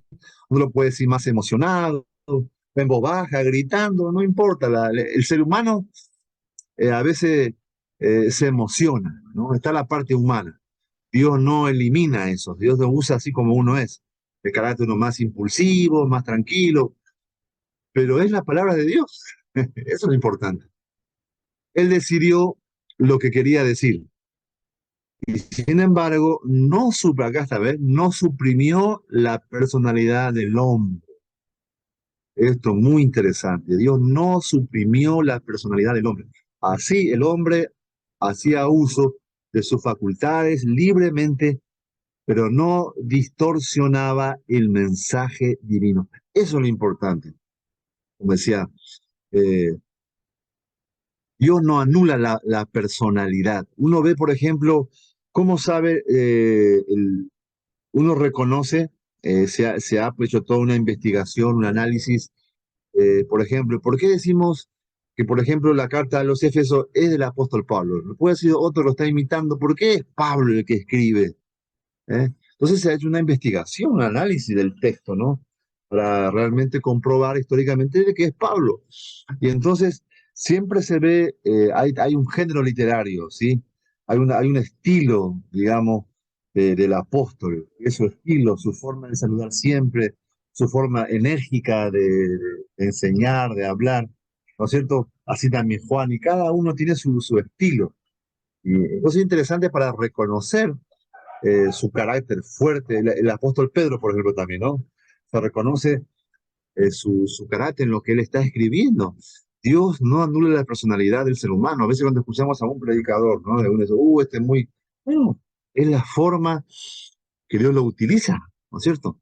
Uno lo puede decir más emocionado, en voz baja, gritando, no importa. El ser humano a veces se emociona, ¿no? Está la parte humana. Dios no elimina eso, Dios lo usa así como uno es, de carácter uno más impulsivo, más tranquilo, pero es la palabra de Dios. Eso es lo importante. Él decidió lo que quería decir. Y sin embargo, acá esta vez, no suprimió la personalidad del hombre. Esto es muy interesante. Dios no suprimió la personalidad del hombre. Así el hombre hacía uso de sus facultades libremente, pero no distorsionaba el mensaje divino. Eso es lo importante. Como decía, eh, Dios no anula la personalidad. Uno ve, por ejemplo, cómo sabe, uno reconoce, se ha hecho toda una investigación, un análisis. Por ejemplo, ¿por qué decimos que, por ejemplo, la carta a los Éfesos es del apóstol Pablo? No puede ser otro lo está imitando. ¿Por qué es Pablo el que escribe? Entonces se ha hecho una investigación, un análisis del texto, ¿no? Para realmente comprobar históricamente de que es Pablo. Y entonces siempre se ve, hay un género literario, ¿sí? Hay un estilo, digamos, del apóstol. Es su estilo, su forma de saludar siempre, su forma enérgica de enseñar, de hablar, ¿no es cierto? Así también Juan, y cada uno tiene su estilo. Y entonces es interesante para reconocer su carácter fuerte. El apóstol Pedro, por ejemplo, también, ¿no? Se reconoce su carácter en lo que él está escribiendo. Dios no anula la personalidad del ser humano. A veces cuando escuchamos a un predicador, ¿no? De uno dice, este es muy... Bueno, es la forma que Dios lo utiliza, ¿no es cierto?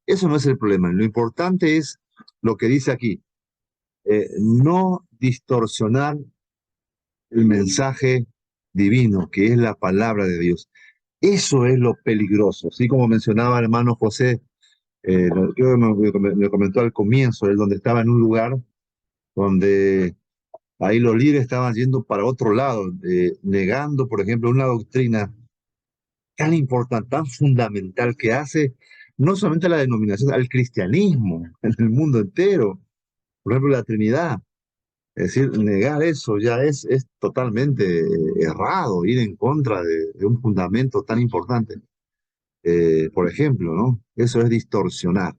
Eso no es el problema. Lo importante es lo que dice aquí. No distorsionar el mensaje divino, que es la palabra de Dios. Eso es lo peligroso. Así como mencionaba el hermano José, creo que me comentó al comienzo, él donde estaba en un lugar donde ahí los líderes estaban yendo para otro lado, negando, por ejemplo, una doctrina tan importante, tan fundamental que hace no solamente a la denominación, al cristianismo en el mundo entero. Por ejemplo, la Trinidad. Es decir, negar eso ya es totalmente errado, ir en contra de un fundamento tan importante. Por ejemplo, ¿no? Eso es distorsionar.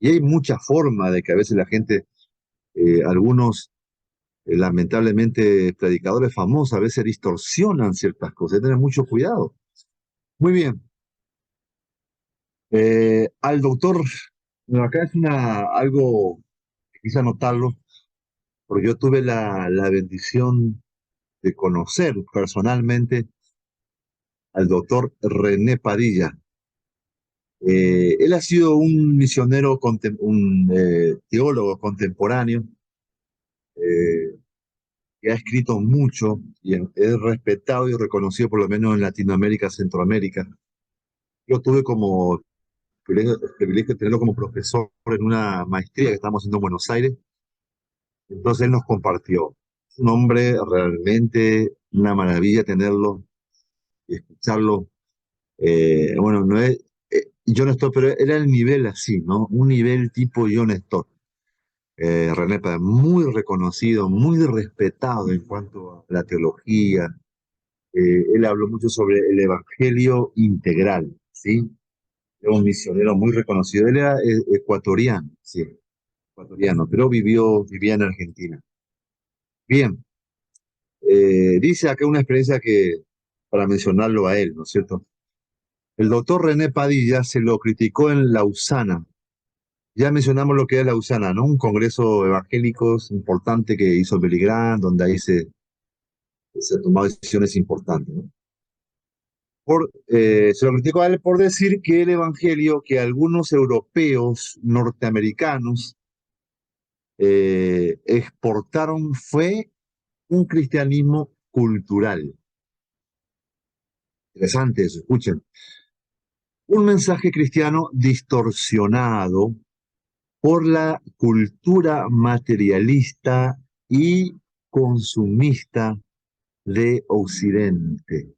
Y hay muchas formas de que a veces la gente, algunos, lamentablemente, predicadores famosos, a veces distorsionan ciertas cosas. Hay que tener mucho cuidado. Muy bien. Al doctor, bueno, acá es algo que quise anotarlo. porque yo tuve la bendición de conocer personalmente al doctor René Padilla. Él ha sido un misionero, un teólogo contemporáneo, eh, que ha escrito mucho y es respetado y reconocido por lo menos en Latinoamérica, Centroamérica. Yo tuve como privilegio de tenerlo como profesor en una maestría que estamos haciendo en Buenos Aires. Entonces él nos compartió. Es un hombre realmente una maravilla tenerlo y escucharlo. Bueno, no es John Stott, pero era el nivel así, ¿no? Un nivel tipo John Stott. René Padilla, muy reconocido, muy respetado en cuanto a la teología. Él habló mucho sobre el evangelio integral, ¿sí? Era un misionero muy reconocido. Él era ecuatoriano, sí, ecuatoriano, pero vivía en Argentina. Bien, dice acá una experiencia que, para mencionarlo a él, ¿no es cierto? El doctor René Padilla se lo criticó en Lausana. Ya mencionamos lo que es Lausana, ¿no? Un congreso evangélico importante que hizo Billy Graham, donde ahí se tomaron decisiones importantes, ¿no? Se lo criticó a él por decir que el evangelio que algunos europeos norteamericanos exportaron fue un cristianismo cultural. Interesante eso, escuchen. Un mensaje cristiano distorsionado por la cultura materialista y consumista de Occidente.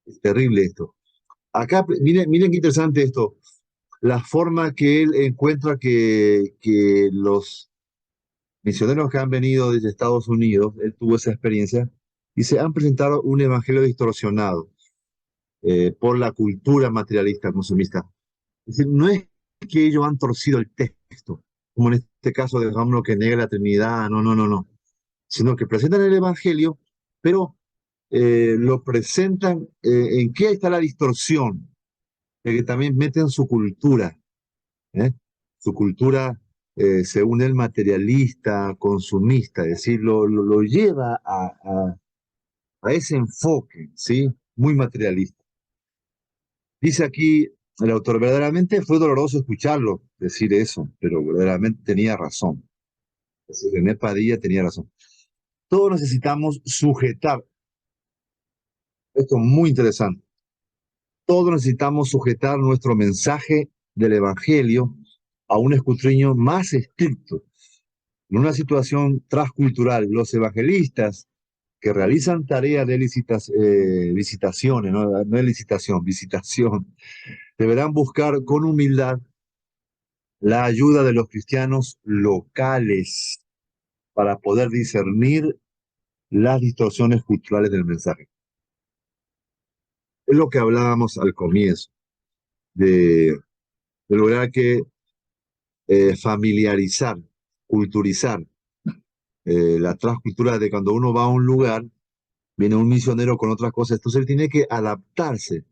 Es terrible esto. Acá, miren qué interesante esto. La forma que él encuentra que los misioneros que han venido desde Estados Unidos, él tuvo esa experiencia, y se han presentado un evangelio distorsionado por la cultura materialista consumista. Es decir, no es que ellos han torcido el texto, como en este caso de Ramlo que niega la Trinidad, no, sino que presentan el evangelio, pero lo presentan en qué está la distorsión, que también meten su cultura, ¿eh? Su cultura, según el materialista, consumista, es decir, lo lleva a ese enfoque, ¿sí? Muy materialista. Dice aquí el autor, verdaderamente fue doloroso escucharlo decir eso, pero verdaderamente tenía razón. Es decir, René Padilla tenía razón. Todos necesitamos sujetar, esto es muy interesante, todos necesitamos sujetar nuestro mensaje del Evangelio a un escudriño más estricto. En una situación transcultural, los evangelistas que realizan tareas de licitaciones, no es licitación, visitación, deberán buscar con humildad la ayuda de los cristianos locales para poder discernir las distorsiones culturales del mensaje. Es lo que hablábamos al comienzo, de lograr que familiarizar, culturizar la transcultura de cuando uno va a un lugar, viene un misionero con otras cosas, entonces él tiene que adaptarse.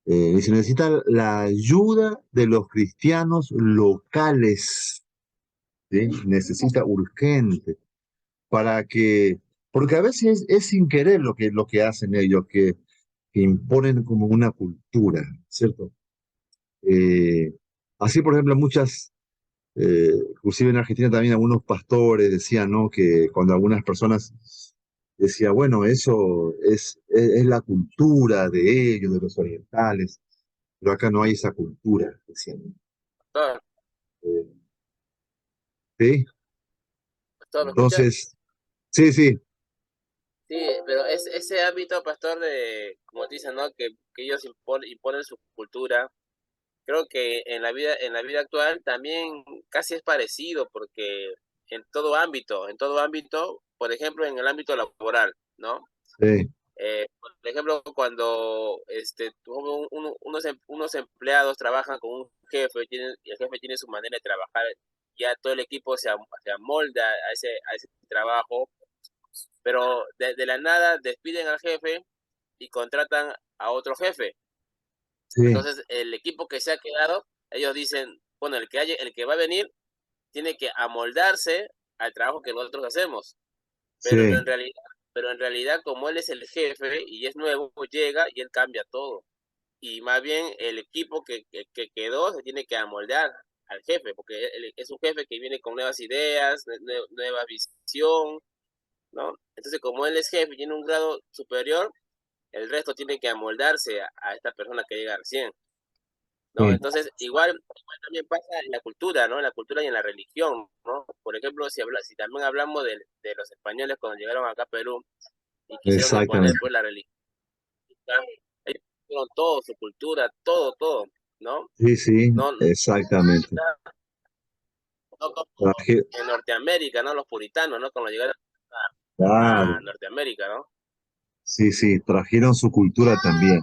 Y se necesita la ayuda de los cristianos locales, ¿sí? Necesita urgente para que, porque a veces es sin querer lo que hacen ellos, que imponen como una cultura, ¿cierto? Eh, Así, por ejemplo, inclusive en Argentina también algunos pastores decían, ¿no? Que cuando algunas personas decían, bueno, eso es la cultura de ellos, de los orientales, pero acá no hay esa cultura, decían. Pastor, Eh, ¿Sí? pastor, ¿me escucha? Entonces, sí, Sí, pero ese ámbito, pastor, de, como te dicen, ¿no? Que ellos imponen su cultura. Creo que en la vida actual también casi es parecido, porque en todo ámbito, por ejemplo, en el ámbito laboral, ¿no? sí, Por ejemplo, cuando unos empleados trabajan con un jefe, y el jefe tiene su manera de trabajar, ya todo el equipo se amolda a ese trabajo, pero de la nada despiden al jefe y contratan a otro jefe. sí, Entonces, el equipo que se ha quedado, ellos dicen, bueno, el que va a venir tiene que amoldarse al trabajo que nosotros hacemos. Sí, Pero en realidad, como él es el jefe y es nuevo, llega y él cambia todo. Y más bien el equipo que quedó se tiene que amoldar al jefe, porque él es un jefe que viene con nuevas ideas, nueva visión, ¿no? Entonces, como él es jefe y tiene un grado superior, el resto tiene que amoldarse a esta persona que llega recién, ¿no? sí, Entonces, igual también pasa en la cultura, ¿no? En la cultura y en la religión, ¿no? Por ejemplo, si también hablamos de los españoles cuando llegaron acá a Perú y quisieron imponer exactamente. pues la religión, ellos pusieron todo, su cultura, todo, ¿no? Sí, sí, No, exactamente. no como Traje- en Norteamérica, ¿no? Los puritanos, ¿no? Cuando llegaron Claro, a Norteamérica, ¿no? sí, sí, trajeron su cultura también.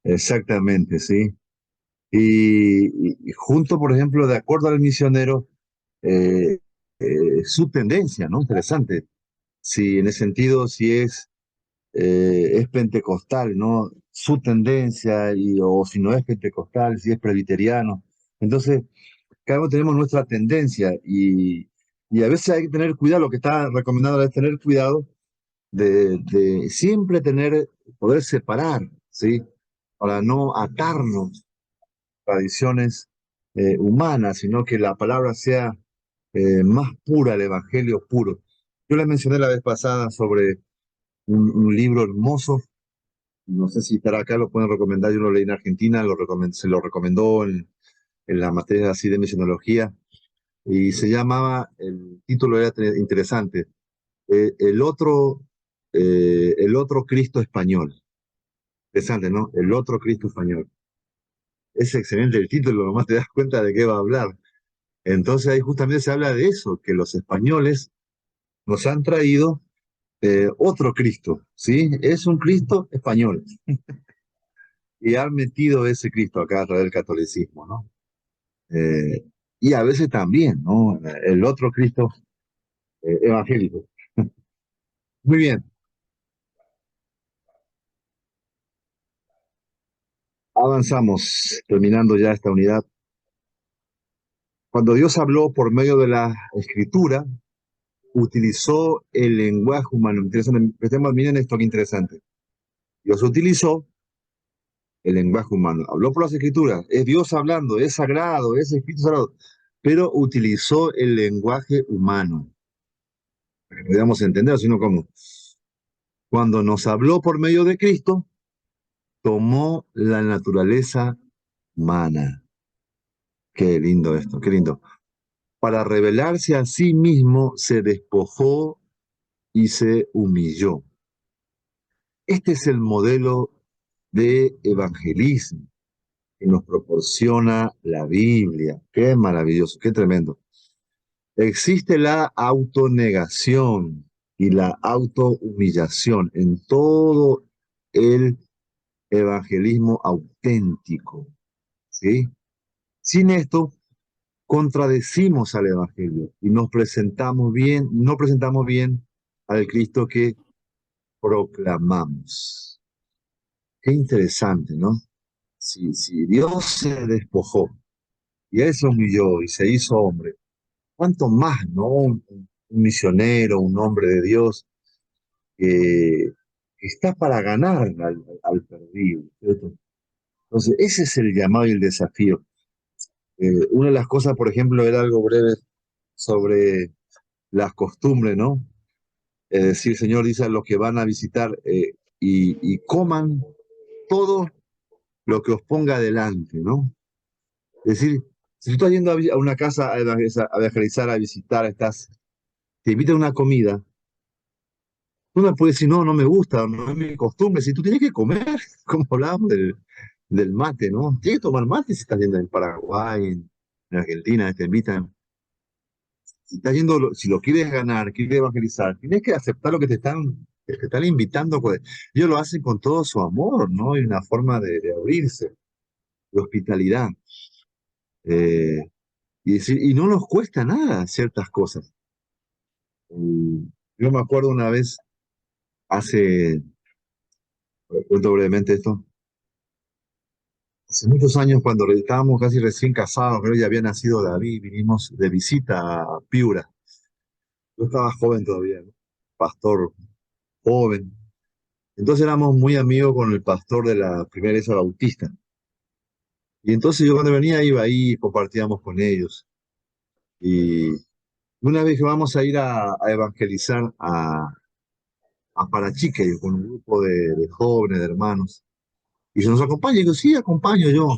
Exactamente, sí. Y junto, por ejemplo, de acuerdo al misionero, eh, su tendencia, ¿no? Interesante. Si en ese sentido, si es pentecostal, ¿no? Su tendencia, o si no es pentecostal, si es presbiteriano. Entonces, cada uno tenemos nuestra tendencia y a veces hay que tener cuidado, lo que está recomendado es tener cuidado de siempre poder separar, ¿sí? Para no atarnos tradiciones humanas, sino que la palabra sea más pura, el evangelio puro. Yo les mencioné la vez pasada sobre un libro hermoso, no sé si estará acá, lo pueden recomendar, yo lo leí en Argentina, se lo recomendó en la materia así de misionología, y se llamaba, el título era interesante, el otro, el otro Cristo español. Interesante, ¿no? El otro Cristo español. Es excelente el título, nomás te das cuenta de qué va a hablar. Entonces ahí justamente se habla de eso, que los españoles nos han traído otro Cristo, ¿sí? Es un Cristo español. Y han metido ese Cristo acá a través del catolicismo, ¿no? Eh, y a veces también, ¿no? El otro Cristo evangélico. Muy bien, avanzamos, terminando ya esta unidad. Cuando Dios habló por medio de la escritura, utilizó el lenguaje humano. Interesante, miren esto que interesante. Dios utilizó el lenguaje humano. Habló por las escrituras. Es Dios hablando, es sagrado, es Espíritu Sagrado. Pero utilizó el lenguaje humano. Para que podamos entender, sino como cuando nos habló por medio de Cristo, tomó la naturaleza humana. Qué lindo esto, qué lindo. Para revelarse a sí mismo, se despojó y se humilló. Este es el modelo de evangelismo que nos proporciona la Biblia. Qué maravilloso, qué tremendo. Existe la autonegación y la autohumillación en todo el evangelismo auténtico, ¿sí? Sin esto, contradecimos al evangelio y no presentamos bien al Cristo que proclamamos. Qué interesante, ¿no? Si Dios se despojó y Él se humilló y se hizo hombre, ¿cuánto más, no? Un misionero, un hombre de Dios que está para ganar al perdido, ¿cierto? Entonces, ese es el llamado y el desafío. Una de las cosas, por ejemplo, era algo breve sobre las costumbres, ¿no? Es decir, el Señor dice a los que van a visitar y coman todo lo que os ponga delante, ¿no? Es decir, si tú estás yendo a una casa a evangelizar, a visitar, te invitan a una comida, tú no puedes decir, no, no me gusta, no es mi costumbre. Si tú tienes que comer, como hablábamos del mate, ¿no? Tienes que tomar mate si estás yendo en Paraguay, en Argentina, te invitan. Si estás yendo, si lo quieres ganar, quieres evangelizar, tienes que aceptar lo que te están invitando, pues. Ellos lo hacen con todo su amor, ¿no? Y una forma de abrirse, de hospitalidad. Eh, y no nos cuesta nada ciertas cosas. Yo me acuerdo una vez, hace, cuento brevemente esto, hace muchos años cuando estábamos casi recién casados, creo que ya había nacido David, vinimos de visita a Piura. Yo estaba joven todavía, ¿no? Pastor joven. Entonces éramos muy amigos con el pastor de la primera iglesia bautista. Y entonces yo cuando venía iba ahí, compartíamos con ellos. Y una vez que vamos a ir a evangelizar a Parachique con un grupo de jóvenes, de hermanos. Y se nos acompaña, y digo, sí, acompaño yo.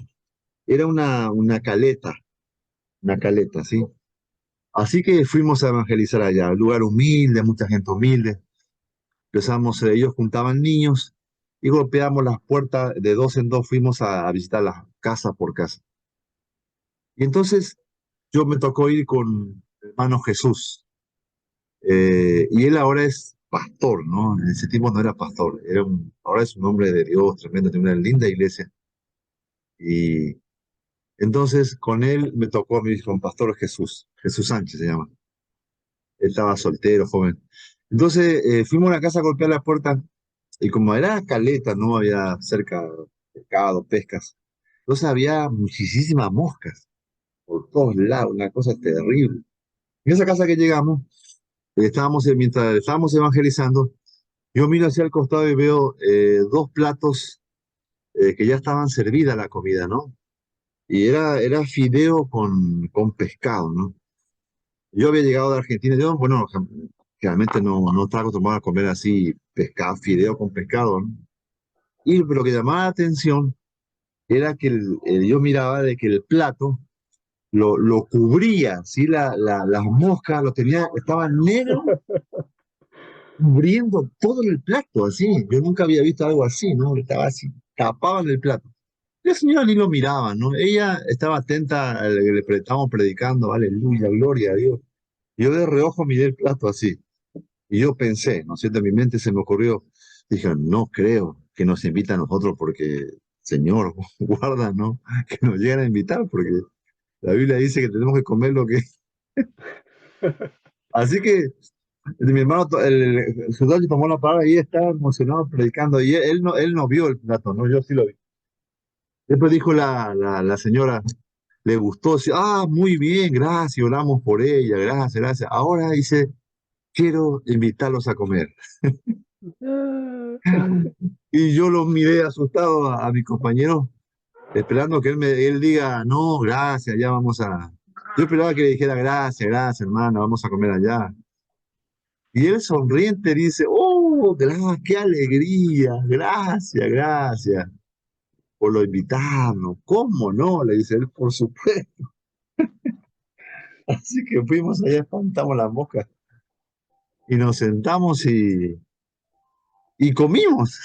Era una caleta, ¿sí? Así que fuimos a evangelizar allá, un lugar humilde, mucha gente humilde. Empezamos, ellos juntaban niños y golpeamos las puertas de dos en dos, fuimos a visitar las casa por casa. Y entonces yo me tocó ir con el hermano Jesús. Y él ahora es pastor, ¿no? En ese tiempo no era pastor, ahora es un hombre de Dios tremendo, tiene una linda iglesia. Y entonces con él me tocó a mí con pastor Jesús Sánchez se llama. Él estaba soltero, joven. Entonces fuimos a la casa a golpear la puerta y como era caleta, no había cerca pescado, pescas. Entonces había muchísimas moscas por todos lados, una cosa terrible. En esa casa que llegamos, mientras estábamos evangelizando, yo miro hacia el costado y veo dos platos que ya estaban servida la comida, ¿no? Y era fideo con pescado, ¿no? Yo había llegado de Argentina, yo, bueno, realmente no estaba acostumbrado a comer así pescado, fideo con pescado, ¿no? Y lo que llamaba la atención era que yo miraba de que el plato lo cubría, ¿sí? Las moscas lo tenía, estaba negro, cubriendo todo el plato, así. Yo nunca había visto algo así, ¿no? Estaba así, tapaban el plato. La señora ni lo miraba, ¿no? Ella estaba atenta a lo que le estábamos predicando, aleluya, gloria a Dios. Yo de reojo miré el plato así. Y yo pensé, ¿no es cierto? En mi mente se me ocurrió, dije, no creo que nos invita a nosotros porque, Señor, guarda, ¿no? Que nos lleguen a invitar porque la Biblia dice que tenemos que comer lo que... Así que mi hermano, el soldado tomó la palabra y estaba emocionado predicando y él no vio el plato, ¿no? Yo sí lo vi. Después dijo la señora, le gustó, sí, ah, muy bien, gracias, oramos por ella, gracias, gracias. Ahora dice, quiero invitarlos a comer. Y yo los miré asustado a mi compañero, esperando que él diga, no, gracias, ya vamos a... Yo esperaba que le dijera, gracias, gracias, hermano, vamos a comer allá. Y él sonriente dice, oh, qué alegría, gracias, gracias por lo invitarnos. ¿Cómo no? Le dice él, por supuesto. Así que fuimos allá, espantamos las moscas y nos sentamos y comimos.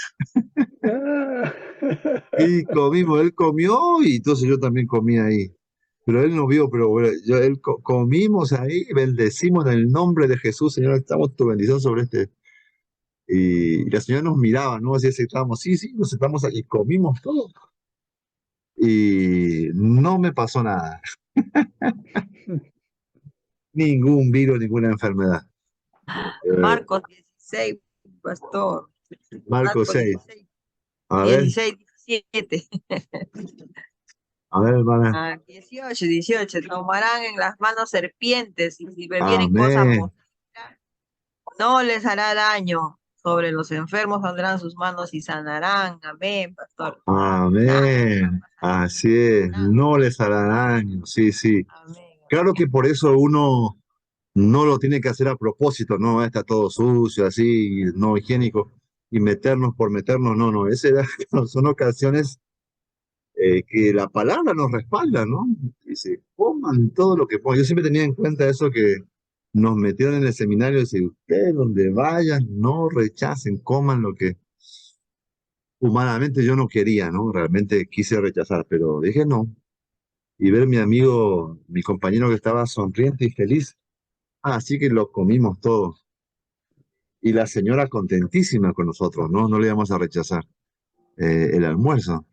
Y comimos, él comió y entonces yo también comí ahí. Pero él no vio, pero bueno, comimos ahí, bendecimos en el nombre de Jesús, Señor, estamos tu bendición sobre este. Y la señora nos miraba, ¿no? Así estábamos, sí, sí, nos sentamos aquí, comimos todo. Y no me pasó nada. Ningún virus, ninguna enfermedad. Marcos 16, pastor. Marcos 6. 16, A ver, 16, 17. a ver, hermana. 18. Tomarán en las manos serpientes y si bebieren cosas Amén. mortíferas, no les hará daño. Sobre los enfermos pondrán sus manos y sanarán. Amén, pastor. Amén. Así es. No les hará daño. Sí, sí. Amén. Claro que por eso uno no lo tiene que hacer a propósito, no está todo sucio, así, no higiénico, y meternos por meternos, no, son ocasiones que la palabra nos respalda, ¿no? Dice, coman todo lo que puedan. Yo siempre tenía en cuenta eso que nos metieron en el seminario, dice, ustedes donde vayan, no rechacen, coman lo que humanamente yo no quería, ¿no? Realmente quise rechazar, pero dije no. Y ver mi amigo, mi compañero que estaba sonriente y feliz, así que lo comimos todo. Y la señora contentísima con nosotros, ¿no? No le íbamos a rechazar el almuerzo.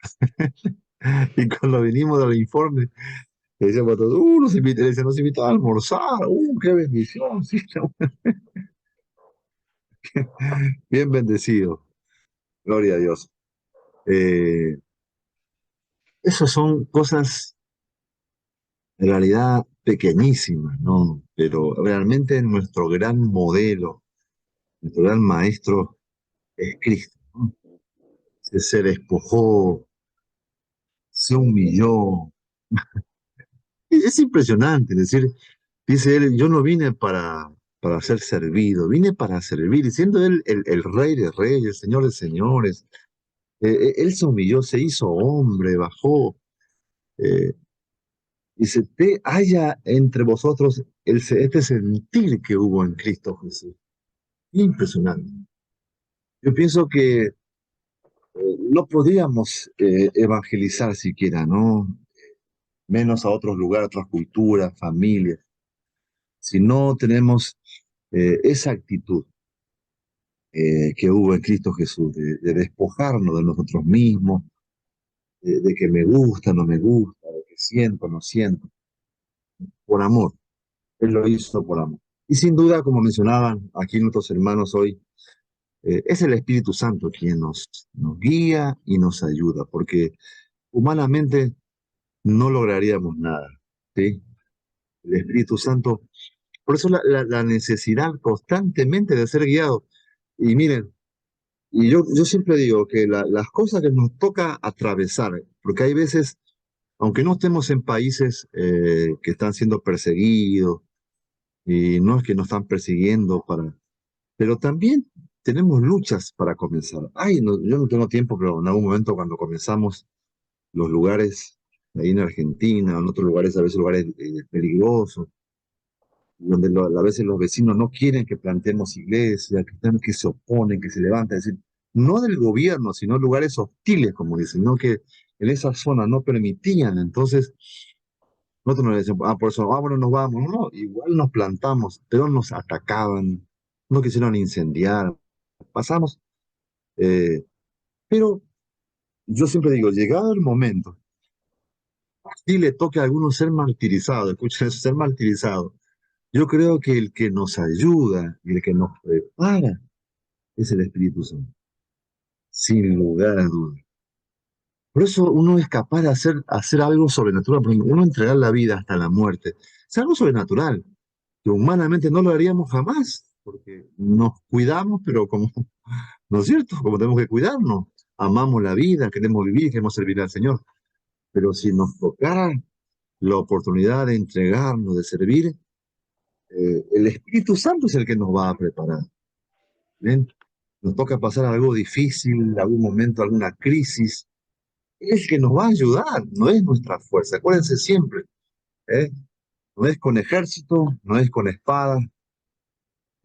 Y cuando vinimos del informe, le decíamos a todos, nos invitó a almorzar, qué bendición, sí, bien bendecido, gloria a Dios. Esas son cosas, en realidad, pequeñísimas, ¿no? Pero realmente nuestro gran modelo, nuestro gran maestro es Cristo, ¿no? Se despojó, se humilló. Es impresionante, es decir, dice él, yo no vine para ser servido, vine para servir, y siendo él el rey de reyes, el señor de señores, él se humilló, se hizo hombre, bajó, eh, y se te haya entre vosotros este sentir que hubo en Cristo Jesús. Impresionante. Yo pienso que no podríamos evangelizar siquiera, ¿no? Menos a otros lugares, otras culturas, familias, si no tenemos esa actitud que hubo en Cristo Jesús, de despojarnos de nosotros mismos, de que me gusta, no me gusta, de que siento, no siento, por amor. Él lo hizo por amor. Y sin duda, como mencionaban aquí nuestros hermanos hoy, es el Espíritu Santo quien nos guía y nos ayuda, porque humanamente no lograríamos nada, ¿sí? El Espíritu Santo, por eso la necesidad constantemente de ser guiado. Y miren, y yo siempre digo que las cosas que nos toca atravesar, porque hay veces, aunque no estemos en países que están siendo perseguidos, y no es que nos están persiguiendo pero también tenemos luchas para comenzar. Ay, yo no tengo tiempo, pero en algún momento cuando comenzamos los lugares, ahí en Argentina, en otros lugares, a veces lugares peligrosos, donde a veces los vecinos no quieren que plantemos iglesias, que se oponen, que se levanten, es decir, no del gobierno, sino lugares hostiles, como dicen, no que en esa zona no permitían, entonces nosotros nos decíamos, por eso, bueno, nos vamos, no, igual nos plantamos, pero nos atacaban, no quisieron incendiar, pasamos, eh, pero yo siempre digo, llegado el momento, si le toque a algunos ser martirizados, escuchen eso, ser martirizados, yo creo que el que nos ayuda y el que nos prepara es el Espíritu Santo, sin lugar a dudas. Por eso uno es capaz de hacer algo sobrenatural, porque uno entregar la vida hasta la muerte, es algo sobrenatural, que humanamente no lo haríamos jamás, porque nos cuidamos, pero como, ¿no es cierto? Como tenemos que cuidarnos, amamos la vida, queremos vivir, queremos servir al Señor, pero si nos tocara la oportunidad de entregarnos, de servir, el Espíritu Santo es el que nos va a preparar. ¿Ven? Nos toca pasar algo difícil, algún momento, alguna crisis, es el que nos va a ayudar, no es nuestra fuerza. Acuérdense siempre, ¿eh? No es con ejército, no es con espada,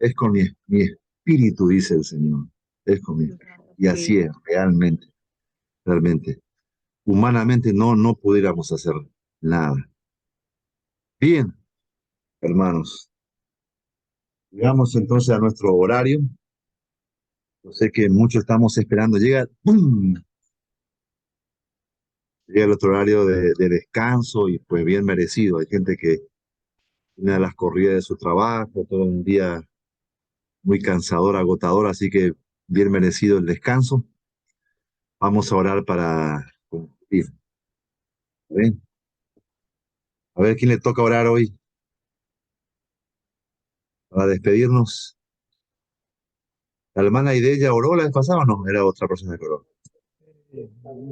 es con mi espíritu, dice el Señor. Es con mi espíritu. Y así es, realmente, realmente. Humanamente no pudiéramos hacer nada. Bien, hermanos. Llegamos entonces a nuestro horario. Yo sé que muchos estamos esperando. ¡Pum! Llega el otro horario de descanso y pues bien merecido. Hay gente que tiene las corridas de su trabajo, todo un día muy cansador, agotador, así que bien merecido el descanso. Vamos a orar para concluir. ¿Ven? A ver quién le toca orar hoy para despedirnos. ¿La hermana Ideya oró la vez pasada o no? Era otra persona que oró.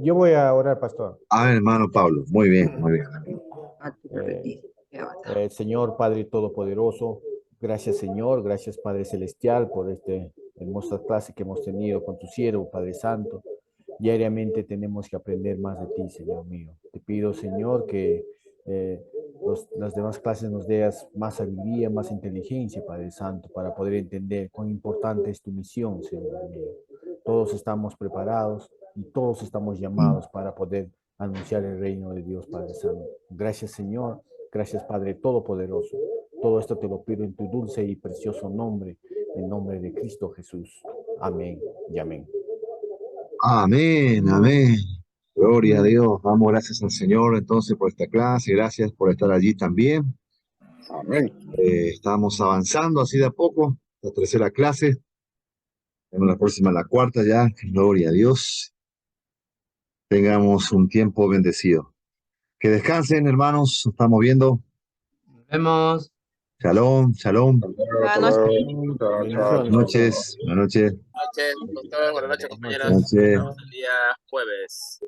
Yo voy a orar, pastor. Hermano Pablo. Muy bien, muy bien. Señor Padre Todopoderoso, gracias Señor, gracias Padre Celestial por esta hermosa clase que hemos tenido con tu siervo, Padre Santo. Diariamente tenemos que aprender más de ti, Señor mío. Te pido, Señor, que las demás clases nos des más sabiduría, más inteligencia, Padre Santo, para poder entender cuán importante es tu misión, Señor mío. Todos estamos preparados y todos estamos llamados para poder anunciar el reino de Dios, Padre Santo. Gracias, Señor. Gracias, Padre Todopoderoso. Todo esto te lo pido en tu dulce y precioso nombre, en nombre de Cristo Jesús. Amén y amén. Amén, amén. Gloria a Dios. Vamos, gracias al Señor entonces por esta clase. Gracias por estar allí también. Amén. Estamos avanzando así de a poco. La tercera clase. Tenemos la próxima, la cuarta ya. Gloria a Dios. Tengamos un tiempo bendecido. Que descansen, hermanos. Estamos viendo. Vemos. Shalom, shalom. Buenas noches. Buenas noches, buenas noches. Buenas noches, doctor. Buenas noches, compañeros. Buenas noches. Nos vemos el día jueves.